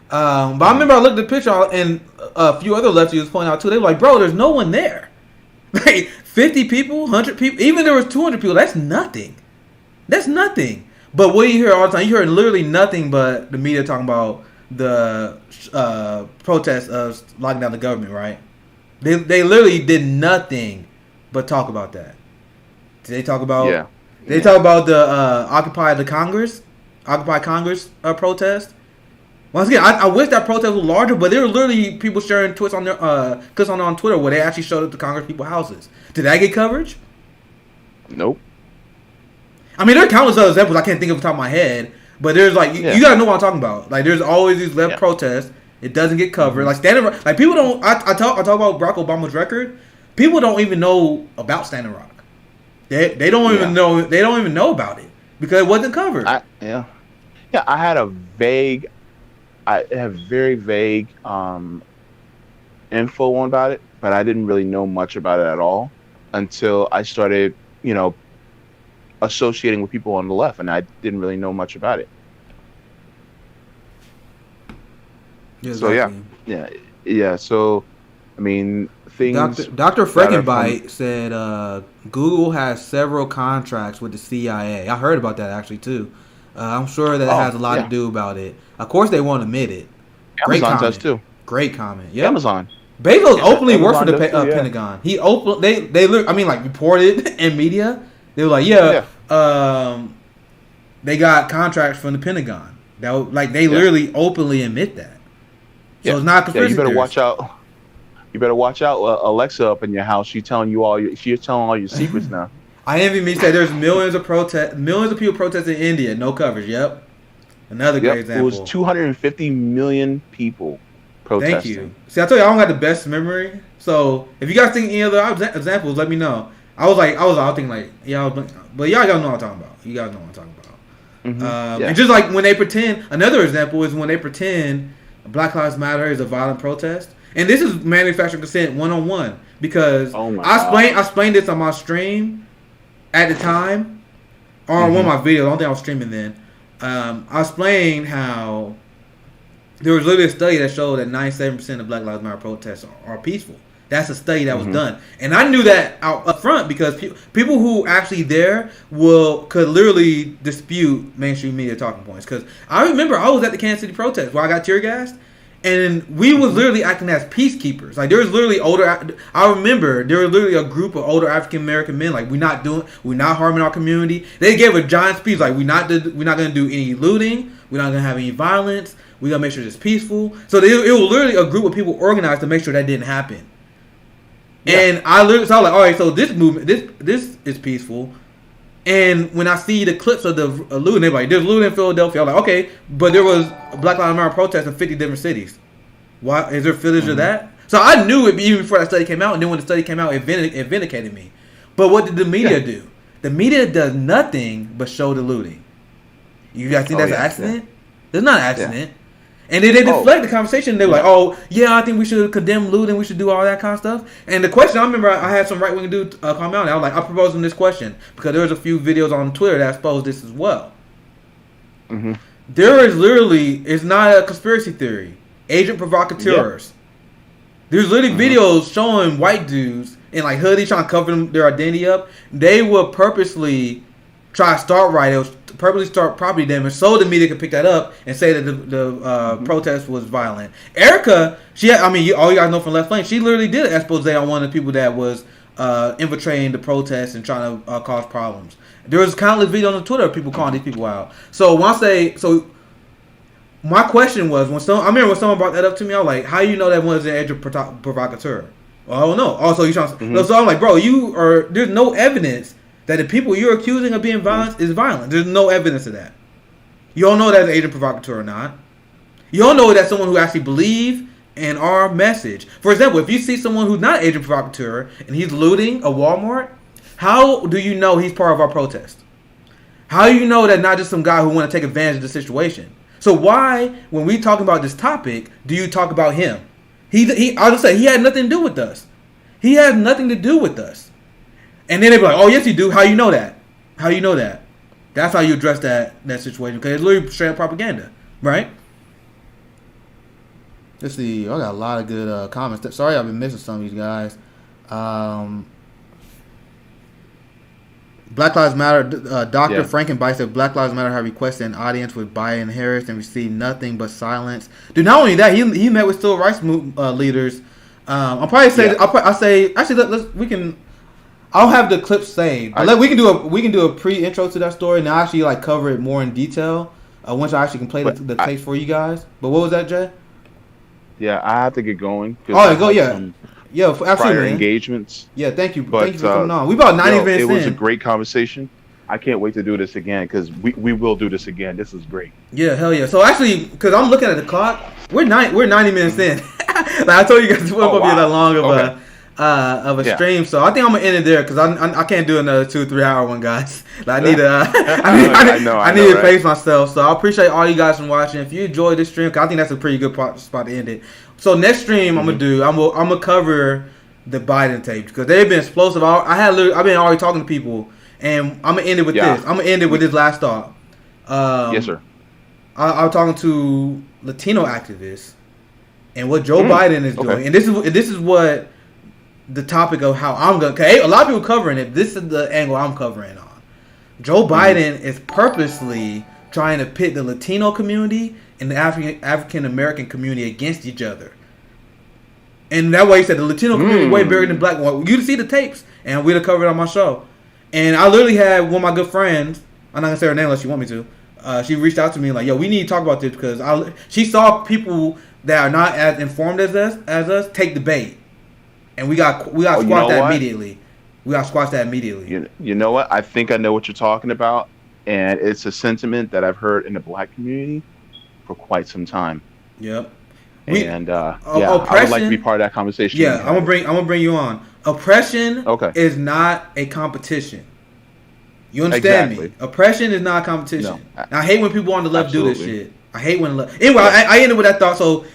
But I remember I looked at the picture and a few other lefties was pointing out too. They were like, bro, there's no one there. Like 50 people, 100 people, even there was 200 people. That's nothing. That's nothing. But what you hear all the time, you hear literally nothing but the media talking about the protest of locking down the government, right? They literally did nothing but talk about that. Did they talk about? Yeah. They talk about the Occupy Congress protest. Once again, I wish that protest was larger, but there were literally people sharing tweets on their clips on Twitter where they actually showed up to Congress people's houses. Did that get coverage? Nope. I mean, there are countless other examples I can't think of off the top of my head, but there's like Yeah. you gotta know what I'm talking about. Like, there's always these left Yeah. protests. It doesn't get covered. Like Standing Rock, like people don't. I talk about Barack Obama's record. People don't even know about Standing Rock. They don't Yeah. even know. They don't even know about it because it wasn't covered. Yeah. I have very vague info on about it, but I didn't really know much about it at all until I started, associating with people on the left, and I didn't really know much about it. Yeah, So yeah, exactly. yeah, yeah. So I mean, things Dr. that are from. Frankenbite said Google has several contracts with the CIA. I heard about that actually too. I'm sure that it Oh has a lot to yeah, do about it. Of course, they won't admit it. Great Amazon does comment. too. Great comment. Yep. Amazon, Bezos openly worked for Amazon the does too. Yeah, Pentagon. He open they look. I mean, like reported in media. They were like, yeah, yeah, they got contracts from the Pentagon. They literally openly admit that. So it's not a conspiracy you better theorist. watch out. You better watch out, Alexa up in your house. She's telling all your secrets now. I envy me say there's millions of people protesting in India, no coverage. Yep, another great example. It was 250 million people protesting. Thank you. See, I told you I don't have the best memory. So if you guys think any other examples, let me know. I was thinking but y'all know what I'm talking about. You guys know what I'm talking about. And just like when they pretend, another example is when they pretend Black Lives Matter is a violent protest. And this is manufactured consent 101 because I explained this on my stream at the time, or on one of my videos. I don't think I was streaming then. I explained how there was literally a study that showed that 97% of Black Lives Matter protests are peaceful. That's a study that was done, and I knew that up front because people who actually there could literally dispute mainstream media talking points. Because I remember I was at the Kansas City protest where I got tear gassed. And we was literally acting as peacekeepers. Like there was literally I remember there was literally a group of older African American men. Like we're not harming our community. They gave a giant speech. Like we're not gonna do any looting. We're not gonna have any violence. We're gonna make sure it's peaceful. So it was literally a group of people organized to make sure that didn't happen. Yeah. And I was like, all right, so this movement, this is peaceful. And when I see the clips of the looting, they're like, there's looting in Philadelphia. I'm like, okay, but there was a Black Lives Matter protest in 50 different cities. Why is there footage of that? So I knew it even before that study came out, and then when the study came out, it vindicated me. But what did the media do? The media does nothing but show the looting. You guys think that's an accident? Yeah. There's not an accident. Yeah. And then they deflect the conversation. They're like, oh, yeah, I think we should condemn looting. We should do all that kind of stuff. And the question, I remember I had some right-wing dude come out. And I was like, I proposed him this question. Because there was a few videos on Twitter that exposed this as well. Mm-hmm. There is literally, it's not a conspiracy theory. Agent provocateurs. Yep. There's literally videos showing white dudes in like hoodies trying to cover their identity up. They will purposely try to start riots, purposely start property damage so the media could pick that up and say that the protest was violent. Erica, all you guys know from Left Lane, she literally did an expose on one of the people that was infiltrating the protests and trying to cause problems. There was countless videos on Twitter of people calling these people out. So my question was, I remember when someone brought that up to me, I was like, how you know that one is an agent provocateur? Well, I don't know. Also, you trying to, so I'm like, bro, there's no evidence that the people you're accusing of being violent is violent. There's no evidence of that. You don't know that's an agent provocateur or not. You don't know that's someone who actually believes in our message. For example, if you see someone who's not an agent provocateur and he's looting a Walmart, how do you know he's part of our protest? How do you know that not just some guy who want to take advantage of the situation? So why, when we talk about this topic, do you talk about him? I'll just say he had nothing to do with us. He has nothing to do with us. And then they be like, oh, yes, you do. How you know that? How you know that? That's how you address that situation. Because it's literally straight up propaganda. Right? Let's see. I got a lot of good comments. Sorry I've been missing some of these guys. Black Lives Matter. Dr. Frankenbite said Black Lives Matter have requested an audience with Biden and Harris and received nothing but silence. Dude, not only that, he met with civil rights leaders. I'll probably say, we can... I'll have the clip saved. We can do a pre-intro to that story and I'll actually cover it more in detail once I actually can play the tapes for you guys. But what was that, Jay? Yeah, I have to get going. Oh, go, yeah. Yeah, absolutely. Prior engagements. Yeah, thank you. Thank you for coming on. We about 90 minutes in. It was a great conversation. I can't wait to do this again because we will do this again. This is great. Yeah, hell yeah. So actually, because I'm looking at the clock, we're 90 minutes in. I told you guys it wasn't going to be that long of a stream, so I think I'm gonna end it there because I can't do another 2-3 hour one, guys. I need to pace myself. So I appreciate all you guys from watching. If you enjoyed this stream, 'cause I think that's a pretty good spot to end it. So next stream I'm gonna cover the Biden tapes because they've been explosive. I've been already talking to people, and I'm gonna end it with this. I'm gonna end it with this last thought. Yes, sir. I was talking to Latino activists and what Joe Biden is doing, and this is what the topic of how I'm going to... Okay, a lot of people covering it. This is the angle I'm covering on. Joe Biden is purposely trying to pit the Latino community and the African-American community against each other. And that way he said the Latino community is way bigger than black one. You see the tapes, and we'd have covered it on my show. And I literally had one of my good friends, I'm not going to say her name unless you want me to, she reached out to me like, yo, we need to talk about this because she saw people that are not as informed as us take the bait, and we got squashed that immediately. We got squashed that immediately. You know what? I think I know what you're talking about, and it's a sentiment that I've heard in the black community for quite some time. Yep. I would like to be part of that conversation. Yeah, I'm gonna bring you on. Oppression is not a competition. You understand me? Oppression is not a competition. No, I hate when people on the left do this shit. I hate when anyway. I ended with that thought. So